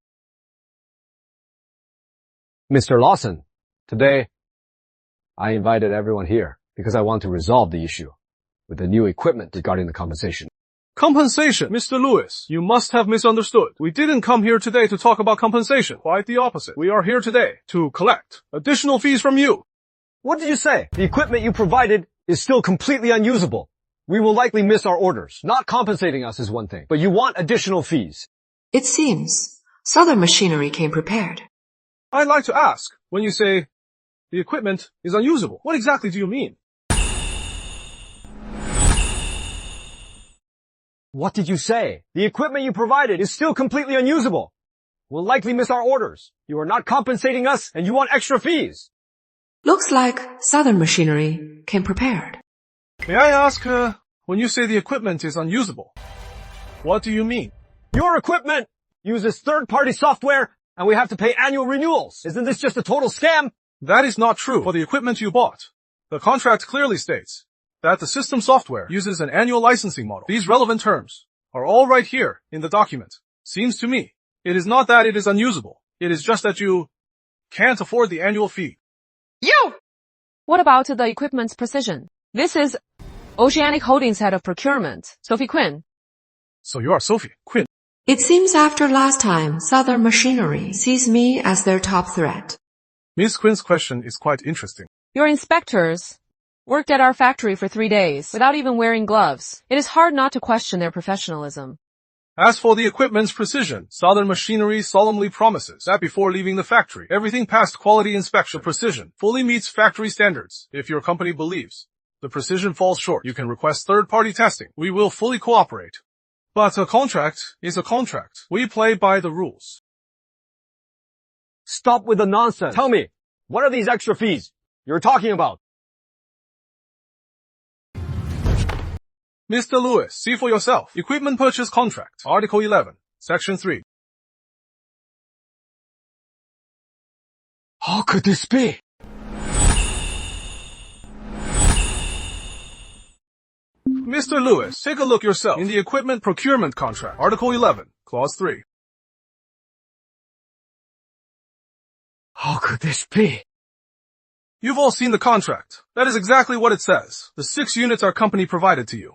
Mr. Lawson, today I invited everyone here because I want to resolve the issue with the new equipment regarding the compensation. Compensation? Mr. Lewis, you must have misunderstood. We didn't come here today to talk about compensation. Quite the opposite. We are here today to collect additional fees from you. What did you say? The equipment you provided is still completely unusable. We will likely miss our orders. Not compensating us is one thing, but you want additional fees. It seems Southern Machinery came prepared. I'd like to ask, when you say the equipment is unusable, what exactly do you mean? What did you say? The equipment you provided is still completely unusable. We'll likely miss our orders. You are not compensating us, and you want extra fees. Looks like Southern Machinery came prepared. May I ask, when you say the equipment is unusable, what do you mean? Your equipment uses third-party software, and we have to pay annual renewals. Isn't this just a total scam? That is not true for the equipment you bought. The contract clearly states that the system software uses an annual licensing model. These relevant terms are all right here in the document. Seems to me, it is not that it is unusable. It is just that you can't afford the annual fee. You! What about the equipment's precision? This is Oceanic Holdings head of procurement, Sophie Quinn. So you are Sophie Quinn. It seems after last time, Southern Machinery sees me as their top threat. Ms. Quinn's question is quite interesting. Your inspectors worked at our factory for 3 days without even wearing gloves. It is hard not to question their professionalism. As for the equipment's precision, Southern Machinery solemnly promises that before leaving the factory, everything passed quality inspection. The precision fully meets factory standards. If your company believes the precision falls short, you can request third-party testing. We will fully cooperate. But a contract is a contract. We play by the rules. Stop with the nonsense. Tell me, what are these extra fees you're talking about? Mr. Lewis, see for yourself. Equipment Purchase Contract, Article 11, Section 3. How could this be? Mr. Lewis, take a look yourself in the Equipment Procurement Contract, Article 11, Clause 3. How could this be? You've all seen the contract. That is exactly what it says. The 6 units our company provided to you,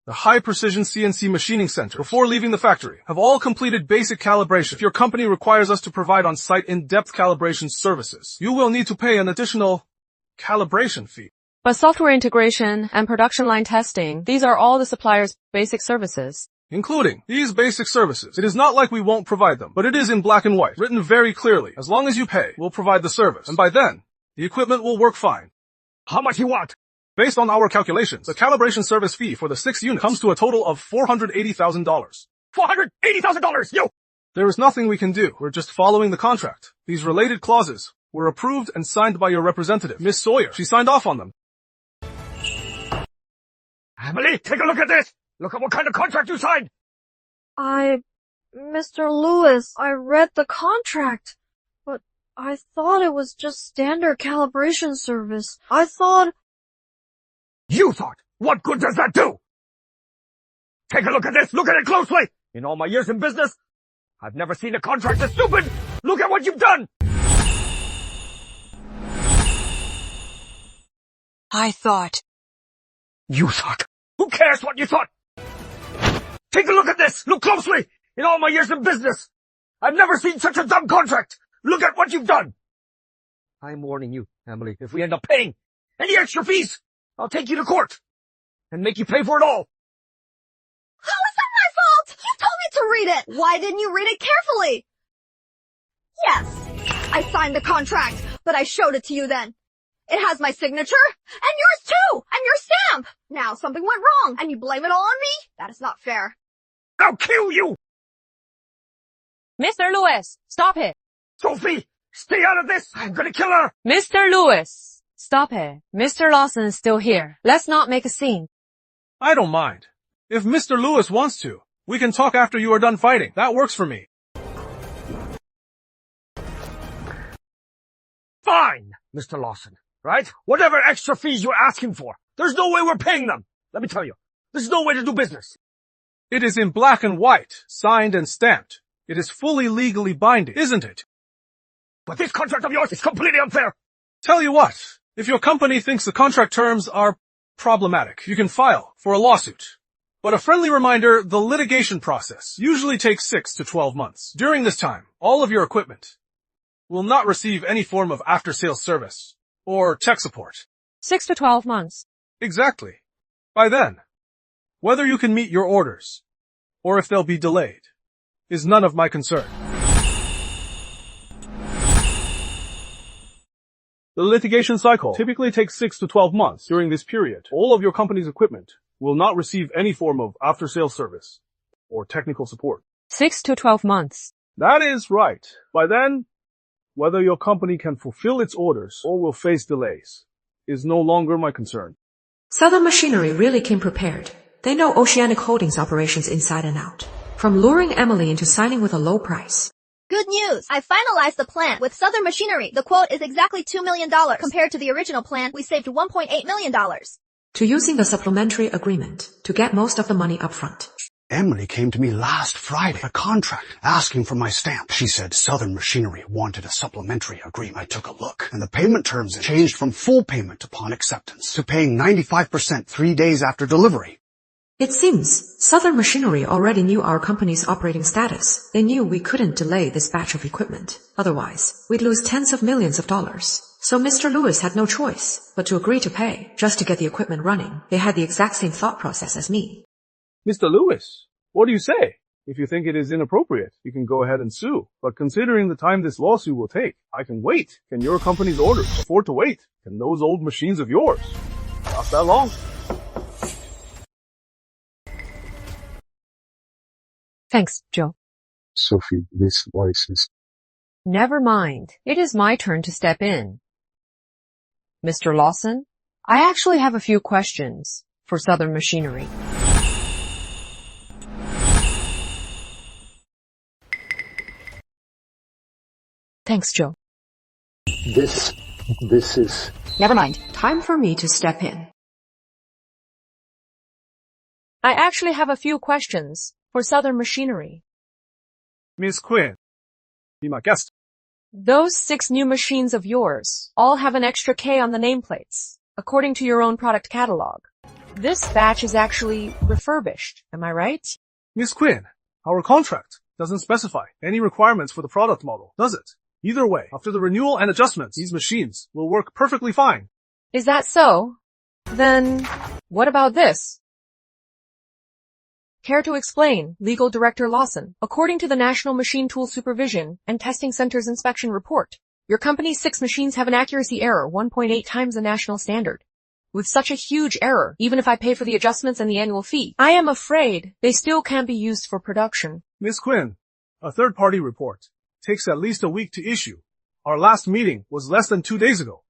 the high-precision CNC machining center, before leaving the factory, have all completed basic calibration. If your company requires us to provide on-site in-depth calibration services, you will need to pay an additional calibration fee. But software integration and production line testing, these are all the supplier's basic services. Including these basic services. It is not like we won't provide them, but it is in black and white, written very clearly. As long as you pay, we'll provide the service. And by then, the equipment will work fine. How much you want? Based on our calculations, the calibration service fee for the 6 units comes to a total of $480,000. $480,000, yo! There is nothing we can do. We're just following the contract. These related clauses were approved and signed by your representative, Miss Sawyer. She signed off on them. Emily, take a look at this! Look at what kind of contract you signed! Mr. Lewis, I read the contract, but I thought it was just standard calibration service. I thought... You thought? What good does that do? Take a look at this! Look at it closely! In all my years in business, I've never seen a contract this stupid! Look at what you've done! I thought... You thought? Who cares what you thought? Take a look at this! Look closely! In all my years in business, I've never seen such a dumb contract! Look at what you've done! I'm warning you, Emily, if we end up paying any extra fees, I'll take you to court and make you pay for it all! How is that my fault? You told me to read it! Why didn't you read it carefully? Yes, I signed the contract, but I showed it to you then. It has my signature, and yours too, and your stamp. Now something went wrong, and you blame it all on me? That is not fair. I'll kill you! Mr. Lewis, stop it! Sophie, stay out of this! I'm gonna kill her! Mr. Lewis, stop it. Mr. Lawson is still here. Let's not make a scene. I don't mind. If Mr. Lewis wants to, we can talk after you are done fighting. That works for me. Fine, Mr. Lawson, right? Whatever extra fees you're asking for, there's no way we're paying them. Let me tell you, there's no way to do business. It is in black and white, signed and stamped. It is fully legally binding, isn't it? But this contract of yours is completely unfair. Tell you what, if your company thinks the contract terms are problematic, you can file for a lawsuit. But a friendly reminder, the litigation process usually takes 6 to 12 months. During this time, all of your equipment will not receive any form of after-sales service or tech support. 6 to 12 months. Exactly. By then, whether you can meet your orders or if they'll be delayed is none of my concern. The litigation cycle typically takes 6 to 12 months. During this period, all of your company's equipment will not receive any form of after-sales service or technical support. 6 to 12 months. That is right. By then, whether your company can fulfill its orders or will face delays is no longer my concern. Southern Machinery really came prepared. They know Oceanic Holdings operations inside and out. From luring Emily into signing with a low price. Good news! I finalized the plan with Southern Machinery. The quote is exactly $2 million. Compared to the original plan, we saved $1.8 million. To using the supplementary agreement to get most of the money upfront. Emily came to me last Friday with a contract asking for my stamp. She said Southern Machinery wanted a supplementary agreement. I took a look, and the payment terms changed from full payment upon acceptance to paying 95% 3 days after delivery. It seems Southern Machinery already knew our company's operating status. They knew we couldn't delay this batch of equipment. Otherwise, we'd lose tens of millions of dollars. So Mr. Lewis had no choice but to agree to pay just to get the equipment running. They had the exact same thought process as me. Mr. Lewis, what do you say? If you think it is inappropriate, you can go ahead and sue. But considering the time this lawsuit will take, I can wait. Can your company's orders afford to wait? Can those old machines of yours last that long? Thanks, Joe. Sophie, this voice is... Never mind. It is my turn to step in. Mr. Lawson, I actually have a few questions for Southern Machinery. Thanks, Joe. This is... Never mind. Time for me to step in. I actually have a few questions for Southern Machinery. Miss Quinn, be my guest. Those 6 new machines of yours all have an extra K on the nameplates, according to your own product catalog. This batch is actually refurbished, am I right? Miss Quinn, our contract doesn't specify any requirements for the product model, does it? Either way, after the renewal and adjustments, these machines will work perfectly fine. Is that so? Then, what about this? Care to explain, Legal Director Lawson? According to the National Machine Tool Supervision and Testing Center's inspection report, your company's 6 machines have an accuracy error 1.8 times the national standard. With such a huge error, even if I pay for the adjustments and the annual fee, I am afraid they still can't be used for production. Miss Quinn, a third-party report takes at least a week to issue. Our last meeting was less than 2 days ago.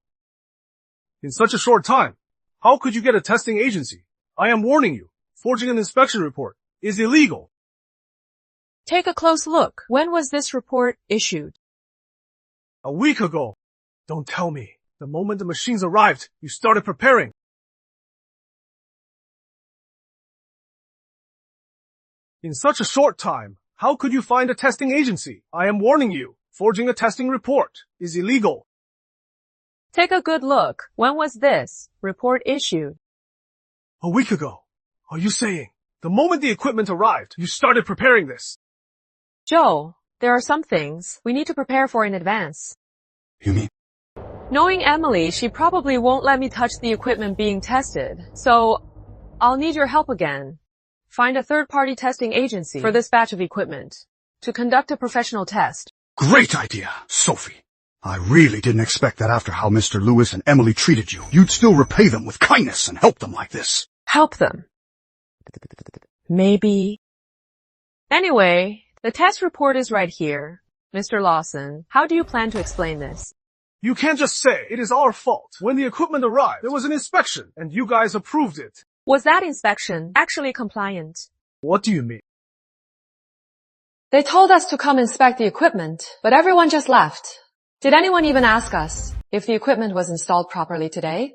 In such a short time, how could you get a testing agency? I am warning you, forging an inspection report is illegal. Take a close look. When was this report issued? A week ago. Don't tell me. The moment the machines arrived, you started preparing. In such a short time, how could you find a testing agency? I am warning you, forging a testing report is illegal. Take a good look. When was this report issued? A week ago. Are you saying the moment the equipment arrived, you started preparing this? Joe, there are some things we need to prepare for in advance. You mean? Knowing Emily, she probably won't let me touch the equipment being tested, so I'll need your help again. Find a third-party testing agency for this batch of equipment to conduct a professional test. Great idea, Sophie. I really didn't expect that after how Mr. Lewis and Emily treated you, you'd still repay them with kindness and help them like this. Help them. Maybe. Anyway, the test report is right here. Mr. Lawson, how do you plan to explain this? You can't just say it is our fault. When the equipment arrived, there was an inspection, and you guys approved it. Was that inspection actually compliant? What do you mean? They told us to come inspect the equipment, but everyone just left. Did anyone even ask us if the equipment was installed properly today?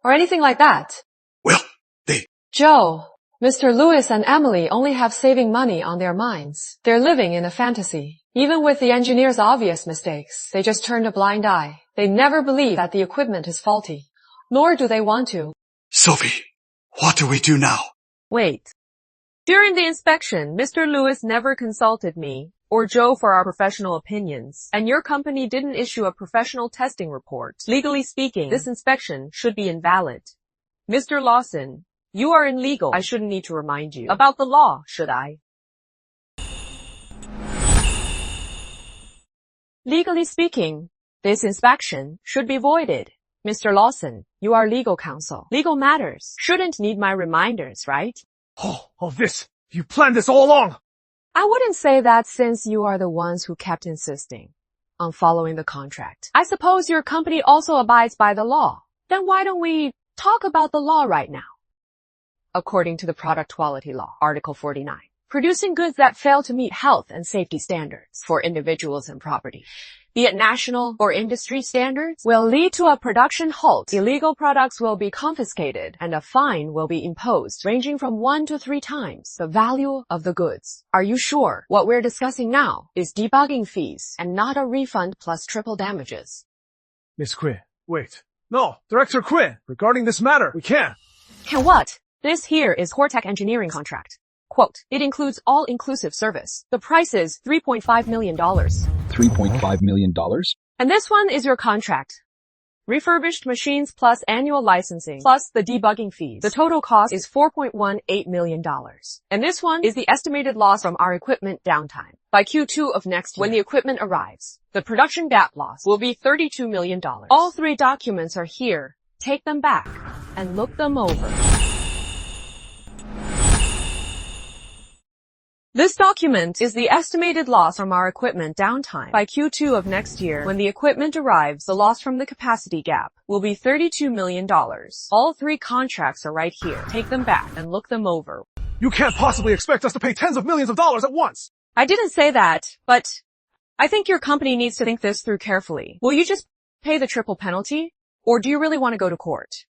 Or anything like that? Well, Joe, Mr. Lewis and Emily only have saving money on their minds. They're living in a fantasy. Even with the engineer's obvious mistakes, they just turned a blind eye. They never believe that the equipment is faulty. Nor do they want to. Sophie, what do we do now? Wait. During the inspection, Mr. Lewis never consulted me or Joe for our professional opinions, and your company didn't issue a professional testing report. Legally speaking, this inspection should be invalid. Mr. Lawson, you are in legal. I shouldn't need to remind you about the law, should I? Legally speaking, this inspection should be voided. Mr. Lawson, you are legal counsel. Legal matters shouldn't need my reminders, right? Oh, this. You planned this all along. I wouldn't say that since you are the ones who kept insisting on following the contract. I suppose your company also abides by the law. Then why don't we talk about the law right now? According to the Product Quality Law, Article 49, producing goods that fail to meet health and safety standards for individuals and property, be it national or industry standards, will lead to a production halt. Illegal products will be confiscated and a fine will be imposed, ranging from 1 to 3 times the value of the goods. Are you sure what we're discussing now is debugging fees and not a refund plus triple damages? Miss Quinn, wait. No, Director Quinn, regarding this matter, we can't. Can what? This here is Hortec Engineering contract. Quote, it includes all-inclusive service. The price is $3.5 million. $3.5 million? And this one is your contract. Refurbished machines plus annual licensing plus the debugging fees. The total cost is $4.18 million. And this one is the estimated loss from our equipment downtime. By Q2 of next year, when the equipment arrives, the production gap loss will be $32 million. All 3 documents are here. Take them back and look them over. This document is the estimated loss from our equipment downtime. By Q2 of next year, when the equipment arrives, the loss from the capacity gap will be $32 million. All 3 contracts are right here. Take them back and look them over. You can't possibly expect us to pay tens of millions of dollars at once. I didn't say that, but I think your company needs to think this through carefully. Will you just pay the triple penalty, or do you really want to go to court?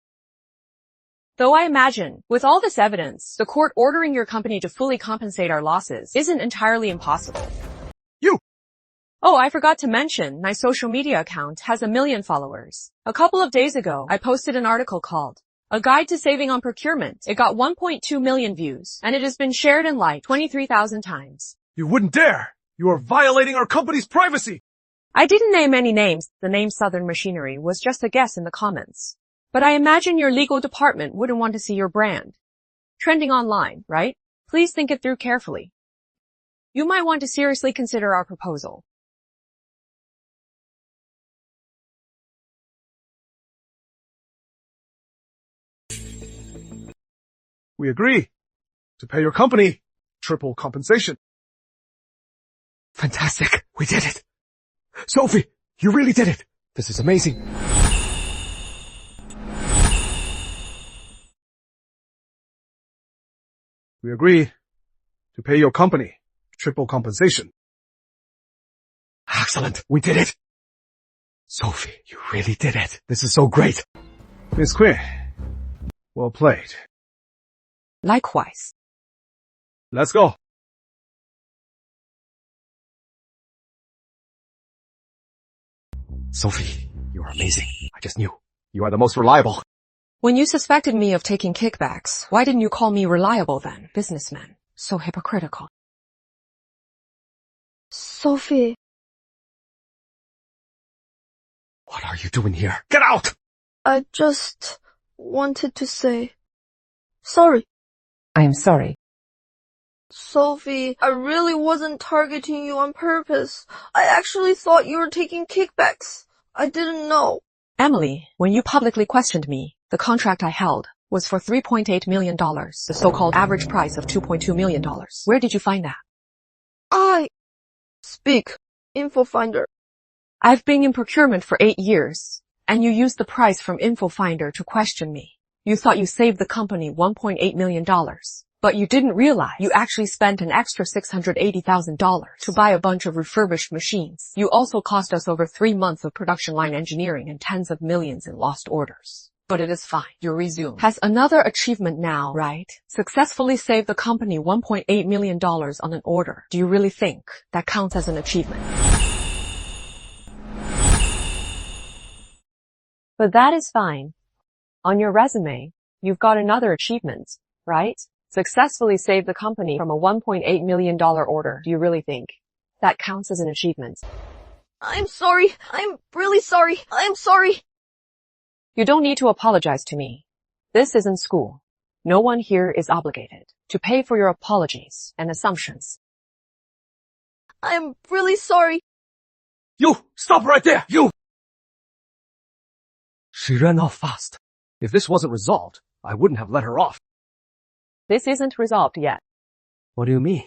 Though I imagine, with all this evidence, the court ordering your company to fully compensate our losses isn't entirely impossible. Oh, I forgot to mention, my social media account has 1 million followers. A couple of days ago, I posted an article called A Guide to Saving on Procurement. It got 1.2 million views, and it has been shared and liked 23,000 times. You wouldn't dare! You are violating our company's privacy! I didn't name any names. The name Southern Machinery was just a guess in the comments. But I imagine your legal department wouldn't want to see your brand trending online, right? Please think it through carefully. You might want to seriously consider our proposal. We agree to pay your company triple compensation. Fantastic. We did it. Sophie, you really did it. This is amazing. We agree to pay your company triple compensation. Excellent. We did it. Sophie, you really did it. This is so great. Miss Quinn, well played. Likewise. Let's go. Sophie, you are amazing. I just knew. You are the most reliable. When you suspected me of taking kickbacks, why didn't you call me reliable then, businessman? So hypocritical. Sophie. What are you doing here? Get out! I just wanted to say sorry. I'm sorry. Sophie, I really wasn't targeting you on purpose. I actually thought you were taking kickbacks. I didn't know. Emily, when you publicly questioned me, the contract I held was for $3.8 million, the so-called average price of $2.2 million. Where did you find that? Speak. Info finder. I've been in procurement for 8 years, and you used the price from Info Finder to question me. You thought you saved the company $1.8 million, but you didn't realize you actually spent an extra $680,000 to buy a bunch of refurbished machines. You also cost us over 3 months of production line engineering and tens of millions in lost orders. But it is fine. Your resume has another achievement now, right? Successfully saved the company $1.8 million on an order. Do you really think that counts as an achievement? But that is fine. On your resume, you've got another achievement, right? Successfully saved the company from a $1.8 million order. Do you really think that counts as an achievement? I'm sorry. I'm really sorry. I'm sorry. You don't need to apologize to me. This isn't school. No one here is obligated to pay for your apologies and assumptions. I'm really sorry. You! Stop right there! You! She ran off fast. If this wasn't resolved, I wouldn't have let her off. This isn't resolved yet. What do you mean?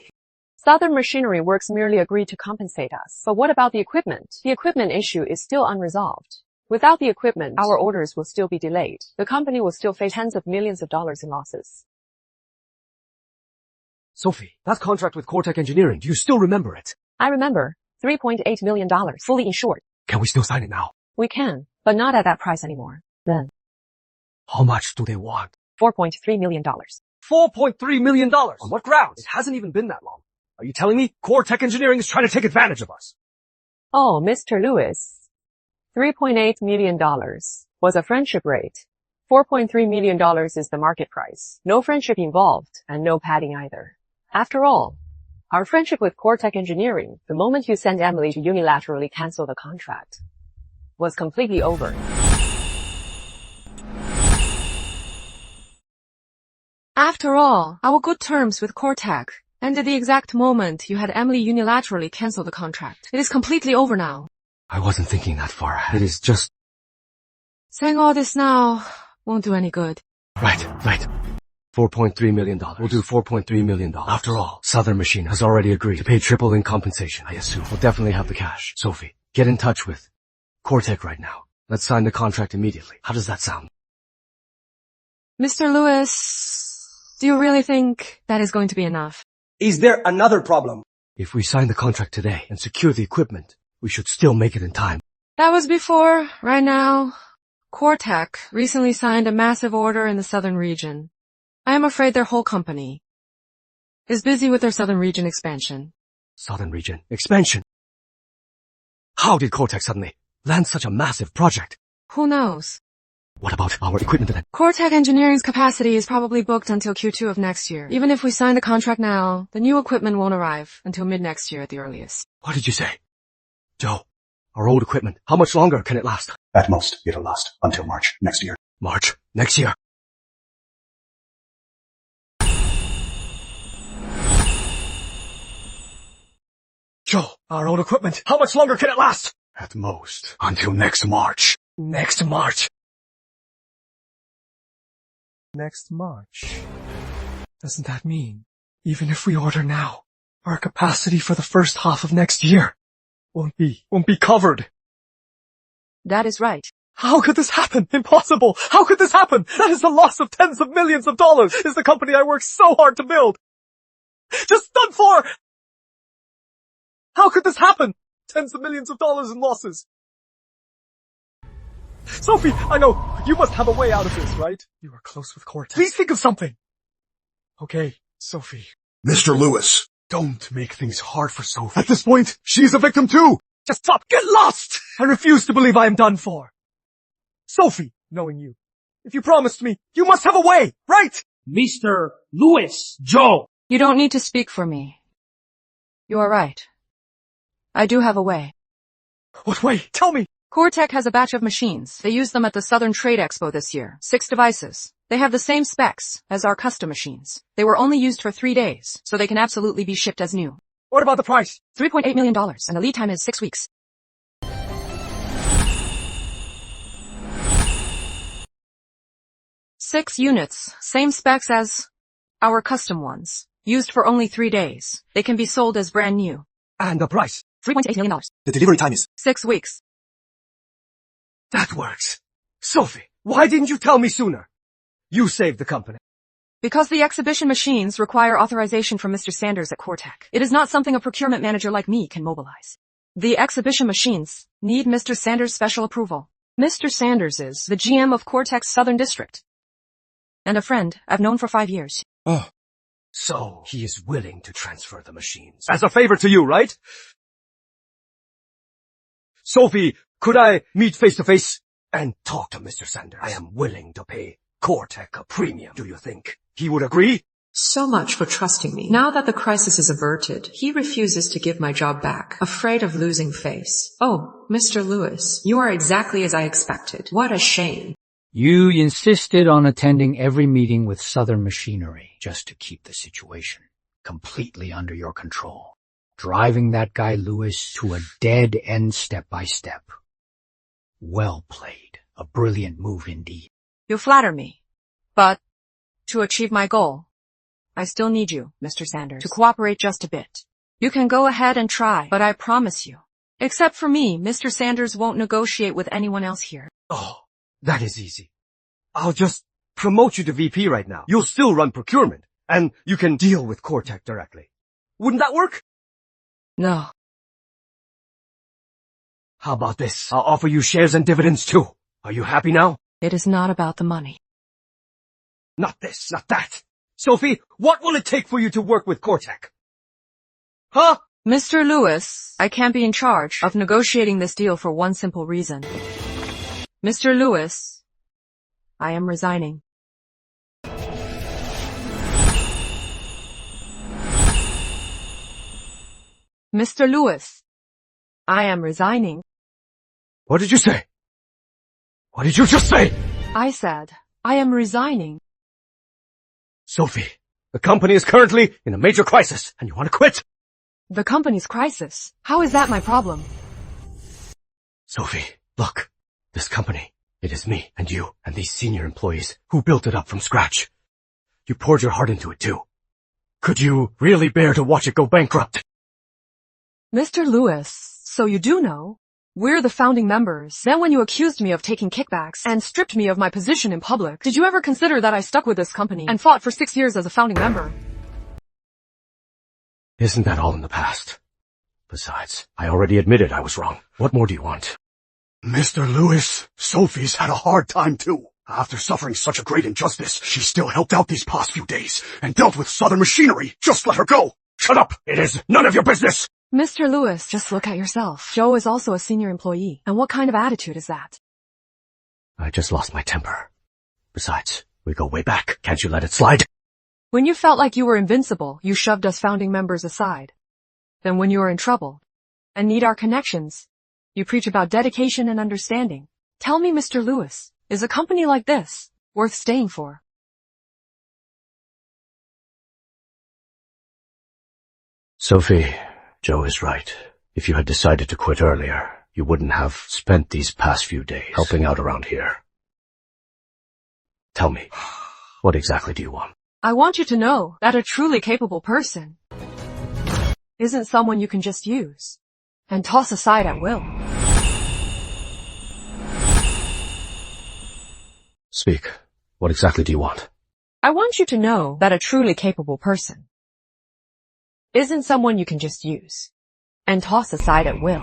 Southern Machinery Works merely agreed to compensate us. But what about the equipment? The equipment issue is still unresolved. Without the equipment, our orders will still be delayed. The company will still face tens of millions of dollars in losses. Sophie, that contract with Cortec Engineering, do you still remember it? I remember. $3.8 million, fully insured. Can we still sign it now? We can, but not at that price anymore. Then. How much do they want? $4.3 million. $4.3 million? On what grounds? It hasn't even been that long. Are you telling me Cortec Engineering is trying to take advantage of us? Oh, Mr. Lewis. $3.8 million was a friendship rate. $4.3 million is the market price. No friendship involved, and no padding either. After all, our friendship with Cortec Engineering, the moment you sent Emily to unilaterally cancel the contract, was completely over. After all, our good terms with Cortec ended the exact moment you had Emily unilaterally cancel the contract. It is completely over now. I wasn't thinking that far ahead. It is just... Saying all this now won't do any good. Right. $4.3 million. We'll do $4.3 million. After all, Southern Machine has already agreed to pay triple in compensation, I assume. We'll definitely have the cash. Sophie, get in touch with Cortec right now. Let's sign the contract immediately. How does that sound? Mr. Lewis, do you really think that is going to be enough? Is there another problem? If we sign the contract today and secure the equipment, we should still make it in time. That was before. Right now, Cortec recently signed a massive order in the southern region. I am afraid their whole company is busy with their southern region expansion. Southern region expansion? How did Cortec suddenly land such a massive project? Who knows? What about our equipment then? Cortec Engineering's capacity is probably booked until Q2 of next year. Even if we sign the contract now, the new equipment won't arrive until mid-next year at the earliest. What did you say? Joe, our old equipment, how much longer can it last? At most, it'll last until March next year. March next year? Joe, our old equipment, how much longer can it last? At most, until next March. Next March. Next March. Doesn't that mean, even if we order now, our capacity for the first half of next year won't be covered? That is right. How could this happen? Impossible! How could this happen? That is the loss of tens of millions of dollars! Is the company I worked so hard to build just done for? How could this happen? Tens of millions of dollars in losses. Sophie, I know, you must have a way out of this, right? You are close with Cortec. Please think of something. Okay, Sophie. Mr. Lewis, don't make things hard for Sophie. At this point, she's a victim too. Just stop, get lost! I refuse to believe I am done for. Sophie, knowing you, if you promised me, you must have a way, right? Mr. Lewis, Joe. You don't need to speak for me. You are right. I do have a way. What way? Tell me. Cortec has a batch of machines. They used them at the Southern Trade Expo this year. 6 devices. They have the same specs as our custom machines. They were only used for 3 days, so they can absolutely be shipped as new. What about the price? $3.8 million, and the lead time is 6 weeks. 6 units, same specs as our custom ones. Used for only 3 days. They can be sold as brand new. And the price? $3.8 million. The delivery time is? 6 weeks. That works. Sophie, why didn't you tell me sooner? You saved the company. Because the exhibition machines require authorization from Mr. Sanders at Cortec. It is not something a procurement manager like me can mobilize. The exhibition machines need Mr. Sanders' special approval. Mr. Sanders is the GM of Cortec's Southern District. And a friend I've known for 5 years. Oh. So, he is willing to transfer the machines. As a favor to you, right? Sophie, could I meet face to face and talk to Mr. Sanders? I am willing to pay Cortec a premium. Do you think he would agree? So much for trusting me. Now that the crisis is averted, he refuses to give my job back, afraid of losing face. Oh, Mr. Lewis, you are exactly as I expected. What a shame. You insisted on attending every meeting with Southern Machinery just to keep the situation completely under your control, driving that guy Lewis to a dead end step by step. Well played. A brilliant move indeed. You flatter me. But to achieve my goal, I still need you, Mr. Sanders, to cooperate just a bit. You can go ahead and try, but I promise you, except for me, Mr. Sanders won't negotiate with anyone else here. Oh, that is easy. I'll just promote you to VP right now. You'll still run procurement, and you can deal with Cortec directly. Wouldn't that work? No. How about this? I'll offer you shares and dividends too. Are you happy now? It is not about the money. Not this, not that. Sophie, what will it take for you to work with Cortec? Huh? Mr. Lewis, I can't be in charge of negotiating this deal for one simple reason. Mr. Lewis, I am resigning. Mr. Lewis, I am resigning. What did you say? What did you just say? I said, I am resigning. Sophie, the company is currently in a major crisis, and you want to quit? The company's crisis? How is that my problem? Sophie, look, this company, it is me and you and these senior employees who built it up from scratch. You poured your heart into it too. Could you really bear to watch it go bankrupt? Mr. Lewis, so you do know? We're the founding members. Then when you accused me of taking kickbacks and stripped me of my position in public, did you ever consider that I stuck with this company and fought for 6 years as a founding member? Isn't that all in the past? Besides, I already admitted I was wrong. What more do you want? Mr. Lewis, Sophie's had a hard time too. After suffering such a great injustice, she still helped out these past few days and dealt with Southern Machinery. Just let her go. Shut up! It is none of your business! Mr. Lewis, just look at yourself. Joe is also a senior employee. And what kind of attitude is that? I just lost my temper. Besides, we go way back. Can't you let it slide? When you felt like you were invincible, you shoved us founding members aside. Then when you are in trouble and need our connections, you preach about dedication and understanding. Tell me, Mr. Lewis, is a company like this worth staying for? Sophie, Joe is right. If you had decided to quit earlier, you wouldn't have spent these past few days helping out around here. Tell me, what exactly do you want? I want you to know that a truly capable person isn't someone you can just use and toss aside at will. Speak. What exactly do you want? I want you to know that a truly capable person isn't someone you can just use and toss aside at will.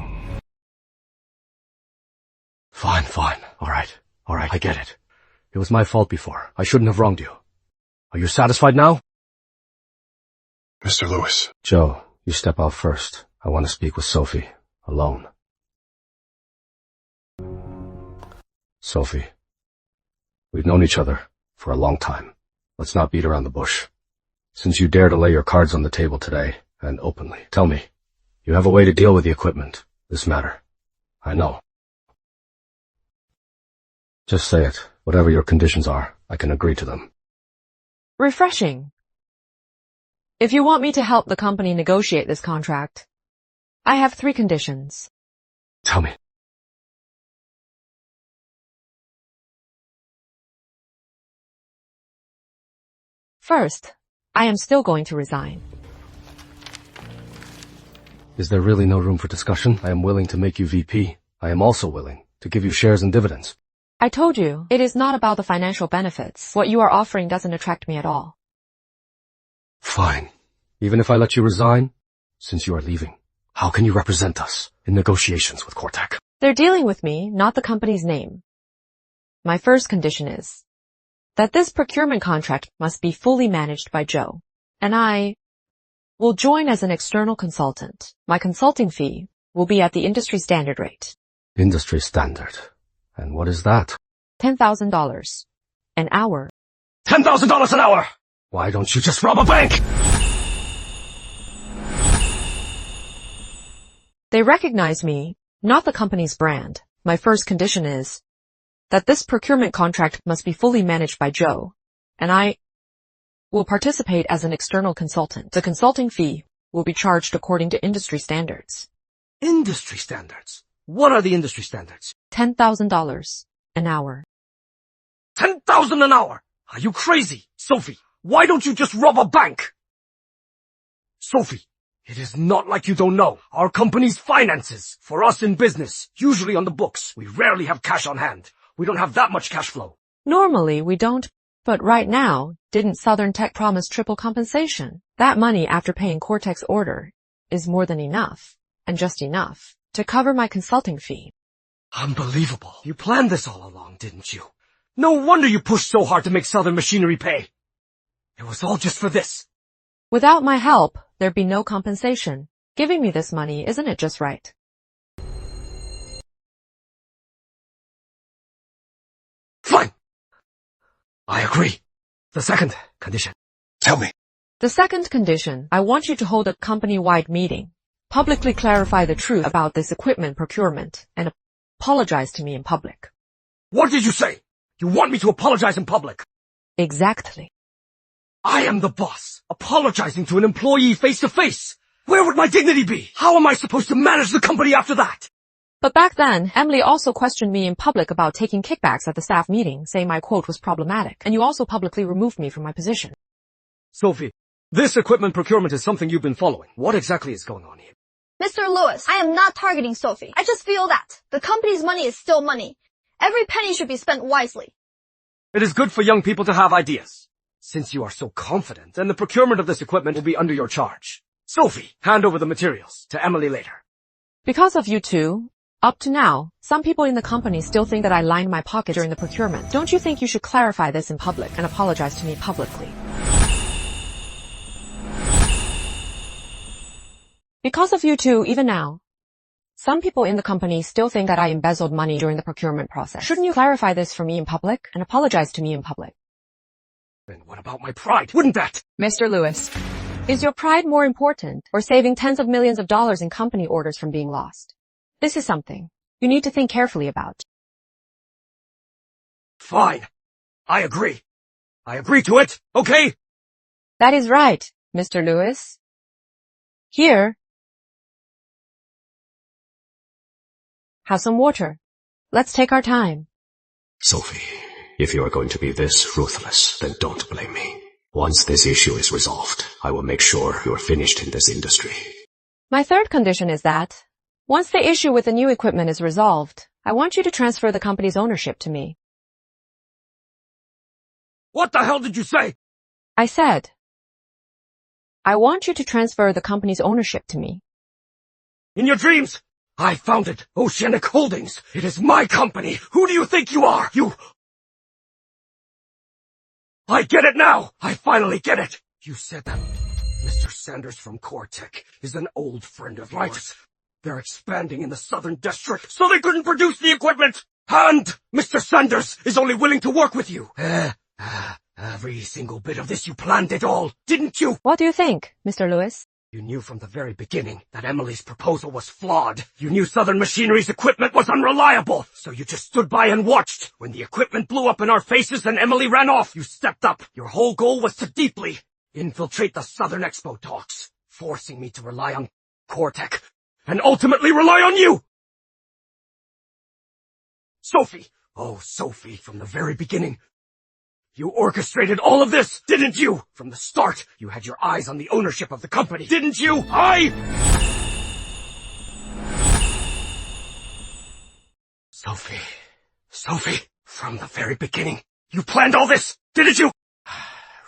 Fine. All right, I get it. It was my fault before. I shouldn't have wronged you. Are you satisfied now? Mr. Lewis. Joe, you step out first. I want to speak with Sophie, alone. Sophie, we've known each other for a long time. Let's not beat around the bush. Since you dare to lay your cards on the table today, and openly, tell me, you have a way to deal with the equipment, this matter. I know. Just say it. Whatever your conditions are, I can agree to them. Refreshing. If you want me to help the company negotiate this contract, I have 3 conditions. Tell me. First, I am still going to resign. Is there really no room for discussion? I am willing to make you VP. I am also willing to give you shares and dividends. I told you, it is not about the financial benefits. What you are offering doesn't attract me at all. Fine. Even if I let you resign, since you are leaving, how can you represent us in negotiations with Cortec? They're dealing with me, not the company's name. My first condition is that this procurement contract must be fully managed by Joe, and I will join as an external consultant. My consulting fee will be at the industry standard rate. Industry standard. And what is that? $10,000 an hour. $10,000 an hour! Why don't you just rob a bank? They recognize me, not the company's brand. My first condition is that this procurement contract must be fully managed by Joe, and I will participate as an external consultant. The consulting fee will be charged according to industry standards. Industry standards? What are the industry standards? $10,000 an hour. $10,000 an hour? Are you crazy? Sophie, why don't you just rob a bank? Sophie, it is not like you don't know. Our company's finances, for us in business, usually on the books. We rarely have cash on hand. We don't have that much cash flow. Normally we don't, but right now, didn't Southern Tech promise triple compensation? That money after paying Cortec's order is more than enough, and just enough, to cover my consulting fee. Unbelievable. You planned this all along, didn't you? No wonder you pushed so hard to make Southern Machinery pay. It was all just for this. Without my help, there'd be no compensation. Giving me this money, isn't it just right? Fine. I agree. The second condition. Tell me. The second condition, I want you to hold a company-wide meeting, publicly clarify the truth about this equipment procurement, and apologize to me in public. What did you say? You want me to apologize in public? Exactly. I am the boss, apologizing to an employee face to face. Where would my dignity be? How am I supposed to manage the company after that? But back then, Emily also questioned me in public about taking kickbacks at the staff meeting, saying my quote was problematic, and you also publicly removed me from my position. Sophie, this equipment procurement is something you've been following. What exactly is going on here? Mr. Lewis, I am not targeting Sophie. I just feel that the company's money is still money. Every penny should be spent wisely. It is good for young people to have ideas. Since you are so confident, then the procurement of this equipment will be under your charge. Sophie, hand over the materials to Emily later. Because of you two, up to now, some people in the company still think that I lined my pocket during the procurement. Don't you think you should clarify this in public and apologize to me publicly? Because of you two, even now, some people in the company still think that I embezzled money during the procurement process. Shouldn't you clarify this for me in public and apologize to me in public? Then what about my pride? Wouldn't that? Mr. Lewis, is your pride more important or saving tens of millions of dollars in company orders from being lost? This is something you need to think carefully about. Fine. I agree. I agree to it, okay? That is right, Mr. Lewis. Here. Have some water. Let's take our time. Sophie, if you are going to be this ruthless, then don't blame me. Once this issue is resolved, I will make sure you are finished in this industry. My third condition is that, once the issue with the new equipment is resolved, I want you to transfer the company's ownership to me. What the hell did you say? I said, I want you to transfer the company's ownership to me. In your dreams? I founded Oceanic Holdings. It is my company. Who do you think you are? I get it now. I finally get it. You said that Mr. Sanders from Cortec is an old friend of yours. They're expanding in the Southern District, so they couldn't produce the equipment. And Mr. Sanders is only willing to work with you. Every single bit of this, you planned it all, didn't you? What do you think, Mr. Lewis? You knew from the very beginning that Emily's proposal was flawed. You knew Southern Machinery's equipment was unreliable. So you just stood by and watched. When the equipment blew up in our faces and Emily ran off, you stepped up. Your whole goal was to deeply infiltrate the Southern Expo talks, forcing me to rely on Cortec, and ultimately rely on you! Sophie! Oh, Sophie, from the very beginning, You orchestrated all of this, didn't you? From the start, you had your eyes on the ownership of the company, didn't you? Sophie, from the very beginning, you planned all this, didn't you?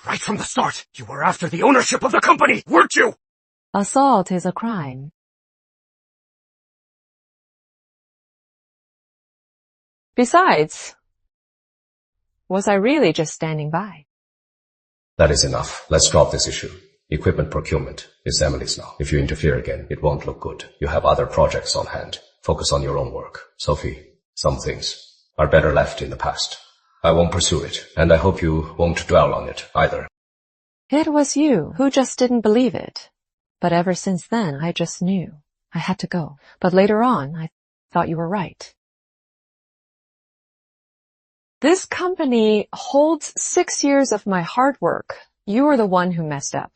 Right from the start, you were after the ownership of the company, weren't you? Assault is a crime. Besides, was I really just standing by? That is enough. Let's drop this issue. Equipment procurement is Emily's now. If you interfere again, it won't look good. You have other projects on hand. Focus on your own work. Sophie, some things are better left in the past. I won't pursue it, and I hope you won't dwell on it either. It was you who just didn't believe it. But ever since then, I just knew. I had to go. But later on, I thought you were right. This company holds 6 years of my hard work. You are the one who messed up.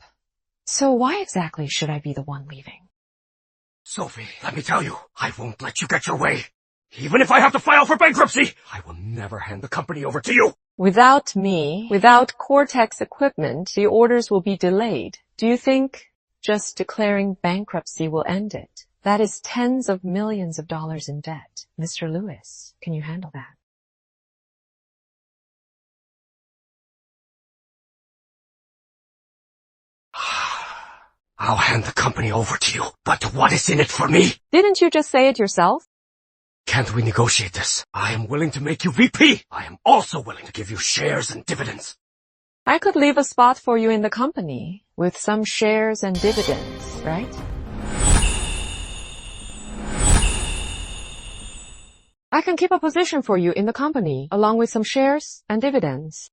So why exactly should I be the one leaving? Sophie, let me tell you, I won't let you get your way. Even if I have to file for bankruptcy, I will never hand the company over to you. Without me, without Cortex equipment, the orders will be delayed. Do you think just declaring bankruptcy will end it? That is tens of millions of dollars in debt. Mr. Lewis, can you handle that? I'll hand the company over to you, but what is in it for me? Didn't you just say it yourself? Can't we negotiate this? I am willing to make you VP. I am also willing to give you shares and dividends. I could leave a spot for you in the company with some shares and dividends, right? I can keep a position for you in the company along with some shares and dividends.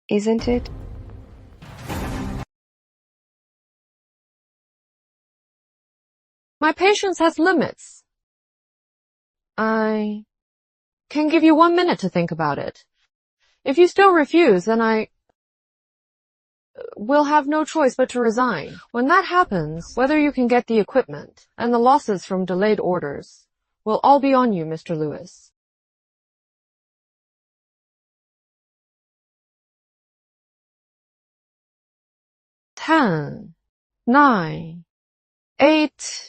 Isn't it? My patience has limits. I can give you 1 minute to think about it. If you still refuse, then I will have no choice but to resign. When that happens, whether you can get the equipment and the losses from delayed orders will all be on you, Mr. Lewis. Ten, 9, 8,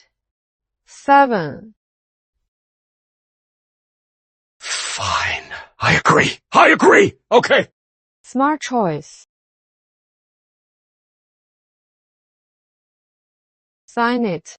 7. Fine. I agree. Okay. Smart choice. Sign it.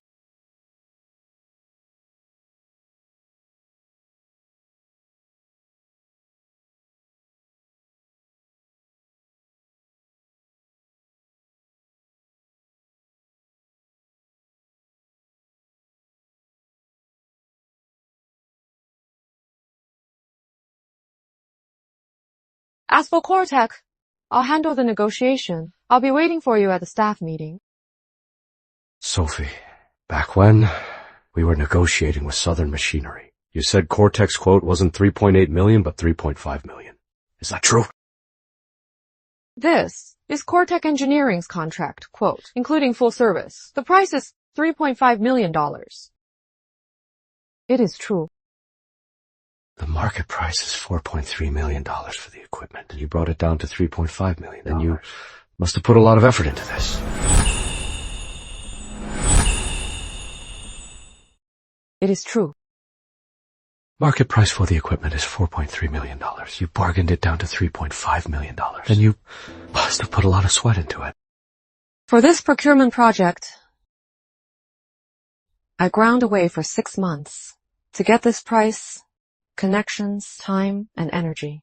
As for Cortex, I'll handle the negotiation. I'll be waiting for you at the staff meeting. Sophie, back when we were negotiating with Southern Machinery, you said Cortex quote wasn't 3.8 million, but 3.5 million. Is that true? This is Cortex Engineering's contract, quote, including full service. The price is $3.5 million. It is true. The market price is $4.3 million for the equipment, and you brought it down to $3.5 million. Then you must have put a lot of effort into this. It is true. Market price for the equipment is $4.3 million. You bargained it down to $3.5 million. Then you must have put a lot of sweat into it. For this procurement project, I ground away for 6 months to get this price, connections, time, and energy.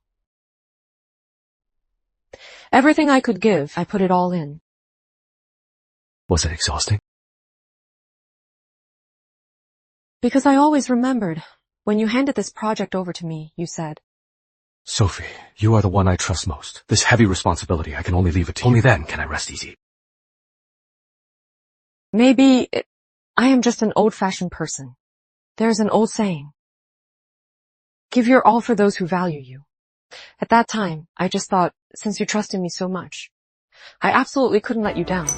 Everything I could give, I put it all in. Was it exhausting? Because I always remembered, when you handed this project over to me, you said, Sophie, you are the one I trust most. This heavy responsibility, I can only leave it to you. Only then can I rest easy. Maybe I am just an old-fashioned person. There's an old saying, give your all for those who value you. At that time, I just thought, since you trusted me so much, I absolutely couldn't let you down.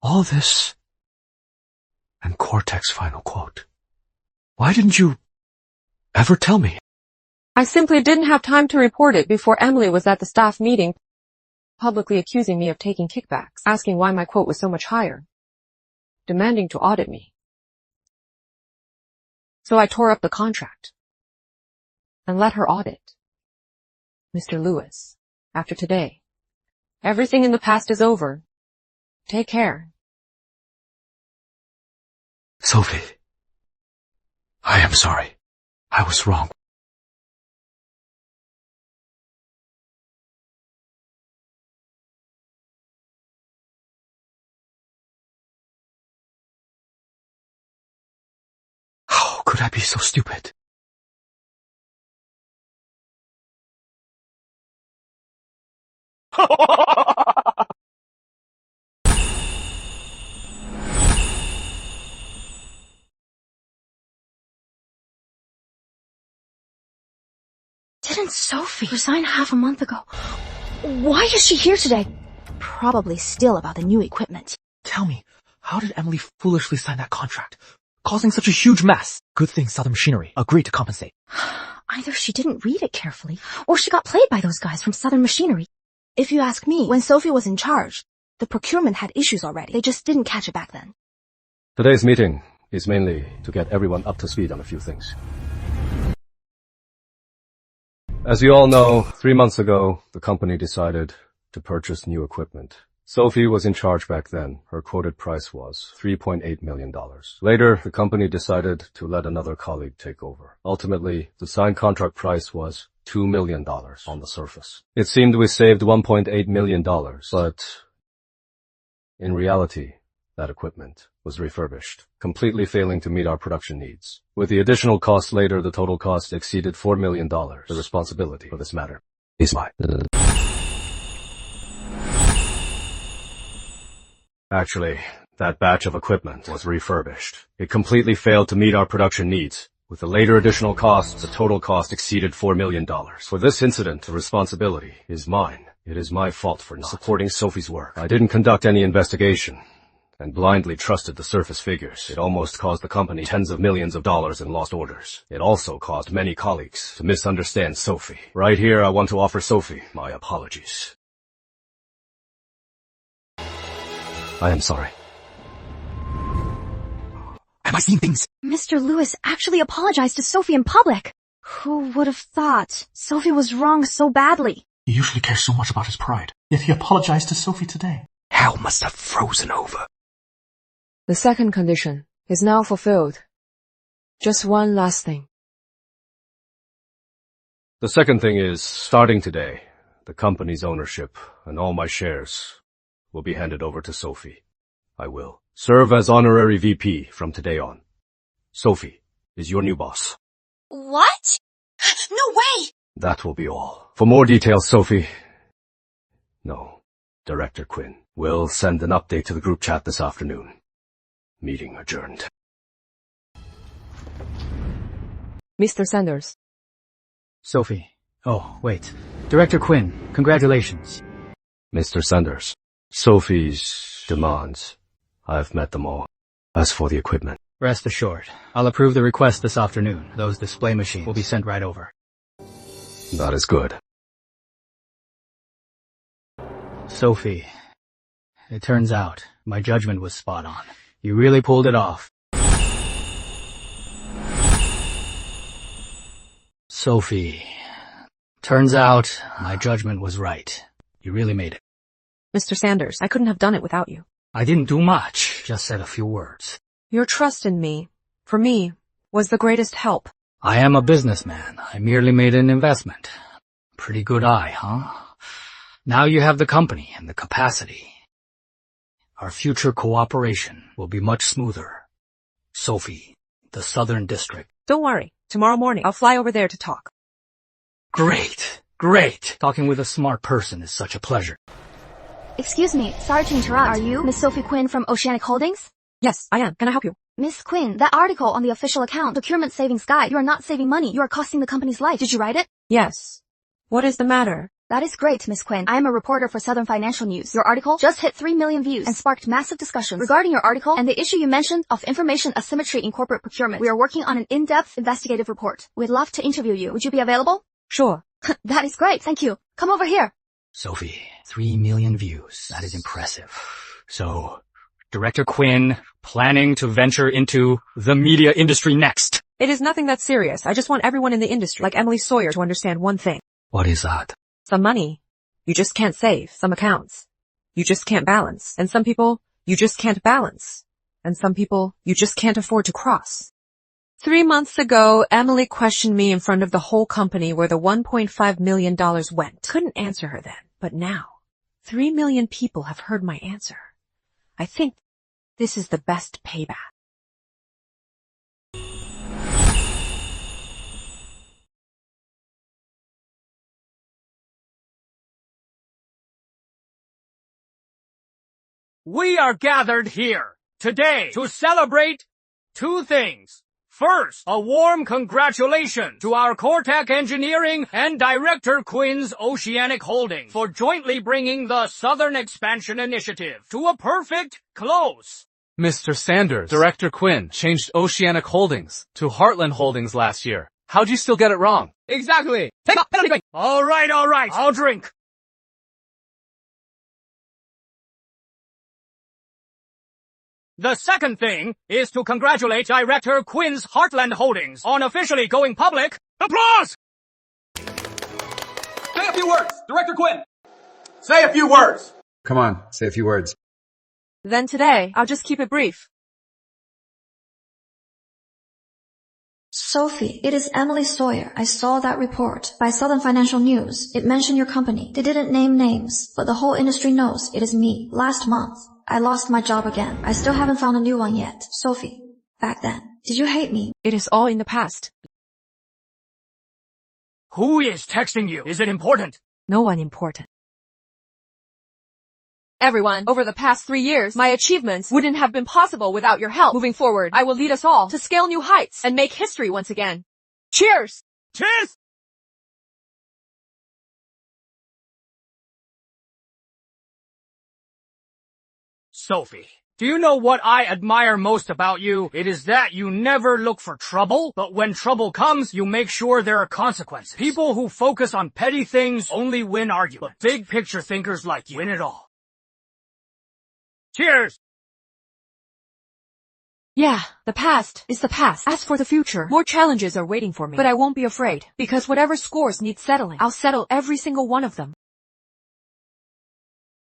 All this and Cortex final quote. Why didn't you ever tell me? I simply didn't have time to report it before Emily was at the staff meeting, publicly accusing me of taking kickbacks, asking why my quote was so much higher, demanding to audit me. So I tore up the contract and let her audit. Mr. Lewis, after today, everything in the past is over. Take care. Sophie, I am sorry. I was wrong. How could I be so stupid? Didn't Sophie resign half a month ago? Why is she here today? Probably still about the new equipment. Tell me, how did Emily foolishly sign that contract, causing such a huge mess? Good thing Southern Machinery agreed to compensate. Either she didn't read it carefully, or she got played by those guys from Southern Machinery. If you ask me, when Sophie was in charge, the procurement had issues already. They just didn't catch it back then. Today's meeting is mainly to get everyone up to speed on a few things. As you all know, 3 months ago, the company decided to purchase new equipment. Sophie was in charge back then. Her quoted price was $3.8 million. Later, the company decided to let another colleague take over. Ultimately, the signed contract price was $2 million on the surface. It seemed we saved $1.8 million, but in reality, that equipment was refurbished, completely failing to meet our production needs. With the additional costs later, the total cost exceeded $4 million. The responsibility for this matter is mine. Actually, that batch of equipment was refurbished. It completely failed to meet our production needs. With the later additional costs, the total cost exceeded $4 million. For this incident, the responsibility is mine. It is my fault for not supporting Sophie's work. I didn't conduct any investigation and blindly trusted the surface figures. It almost caused the company tens of millions of dollars in lost orders. It also caused many colleagues to misunderstand Sophie. Right here, I want to offer Sophie my apologies. I am sorry. Am I seeing things? Mr. Lewis actually apologized to Sophie in public. Who would have thought Sophie was wrong so badly? He usually cares so much about his pride, yet he apologized to Sophie today. Hell must have frozen over. The second condition is now fulfilled. Just one last thing. The second thing is, starting today, the company's ownership and all my shares will be handed over to Sophie. I will serve as honorary VP from today on. Sophie is your new boss. What? No way! That will be all. For more details, Sophie... No, Director Quinn will send an update to the group chat this afternoon. Meeting adjourned. Mr. Sanders. Sophie. Oh, wait. Director Quinn, congratulations. Mr. Sanders, Sophie's demands. I've met them all. As for the equipment... Rest assured, I'll approve the request this afternoon. Those display machines will be sent right over. That is good. Sophie, it turns out my judgment was spot on. You really pulled it off. Sophie, turns out my judgment was right. You really made it. Mr. Sanders, I couldn't have done it without you. I didn't do much, just said a few words. Your trust in me, for me, was the greatest help. I am a businessman. I merely made an investment. Pretty good eye, huh? Now you have the company and the capacity. Our future cooperation will be much smoother. Sophie, the Southern District. Don't worry. Tomorrow morning, I'll fly over there to talk. Great, great. Talking with a smart person is such a pleasure. Excuse me, sorry to interrupt. Are you Miss Sophie Quinn from Oceanic Holdings? Yes, I am. Can I help you? Miss Quinn, that article on the official account, Procurement Savings Guide, you are not saving money. You are costing the company's life. Did you write it? Yes. What is the matter? That is great, Miss Quinn. I am a reporter for Southern Financial News. Your article just hit 3 million views and sparked massive discussions. Regarding your article and the issue you mentioned of information asymmetry in corporate procurement, we are working on an in-depth investigative report. We'd love to interview you. Would you be available? Sure. That is great. Thank you. Come over here. Sophie, 3 million views. That is impressive. So, Director Quinn planning to venture into the media industry next. It is nothing that serious. I just want everyone in the industry, like Emily Sawyer, to understand one thing. What is that? Some money, you just can't save. Some accounts, you just can't balance. And some people, you just can't balance. And some people, you just can't afford to cross. 3 months ago, Emily questioned me in front of the whole company where the $1.5 million went. Couldn't answer her then, but now, 3 million people have heard my answer. I think this is the best payback. We are gathered here today to celebrate 2 things. First, a warm congratulations to our Cortec Engineering and Director Quinn's Oceanic Holdings for jointly bringing the Southern Expansion Initiative to a perfect close. Mr. Sanders, Director Quinn changed Oceanic Holdings to Heartland Holdings last year. How'd you still get it wrong? Exactly. Take a penalty drink. All right, I'll drink. The second thing is to congratulate Director Quinn's Heartland Holdings on officially going public. Applause! Say a few words, Director Quinn. Say a few words. Come on, say a few words. Then today, I'll just keep it brief. Sophie, it is Emily Sawyer. I saw that report by Southern Financial News. It mentioned your company. They didn't name names, but the whole industry knows it is me. Last month, I lost my job again. I still haven't found a new one yet. Sophie, back then, did you hate me? It is all in the past. Who is texting you? Is it important? No one important. Everyone, over the past 3 years, my achievements wouldn't have been possible without your help. Moving forward, I will lead us all to scale new heights and make history once again. Cheers! Cheers! Sophie, do you know what I admire most about you? It is that you never look for trouble, but when trouble comes, you make sure there are consequences. People who focus on petty things only win arguments, but big picture thinkers like you win it all. Cheers! Yeah, the past is the past. As for the future, more challenges are waiting for me. But I won't be afraid, because whatever scores need settling, I'll settle every single one of them.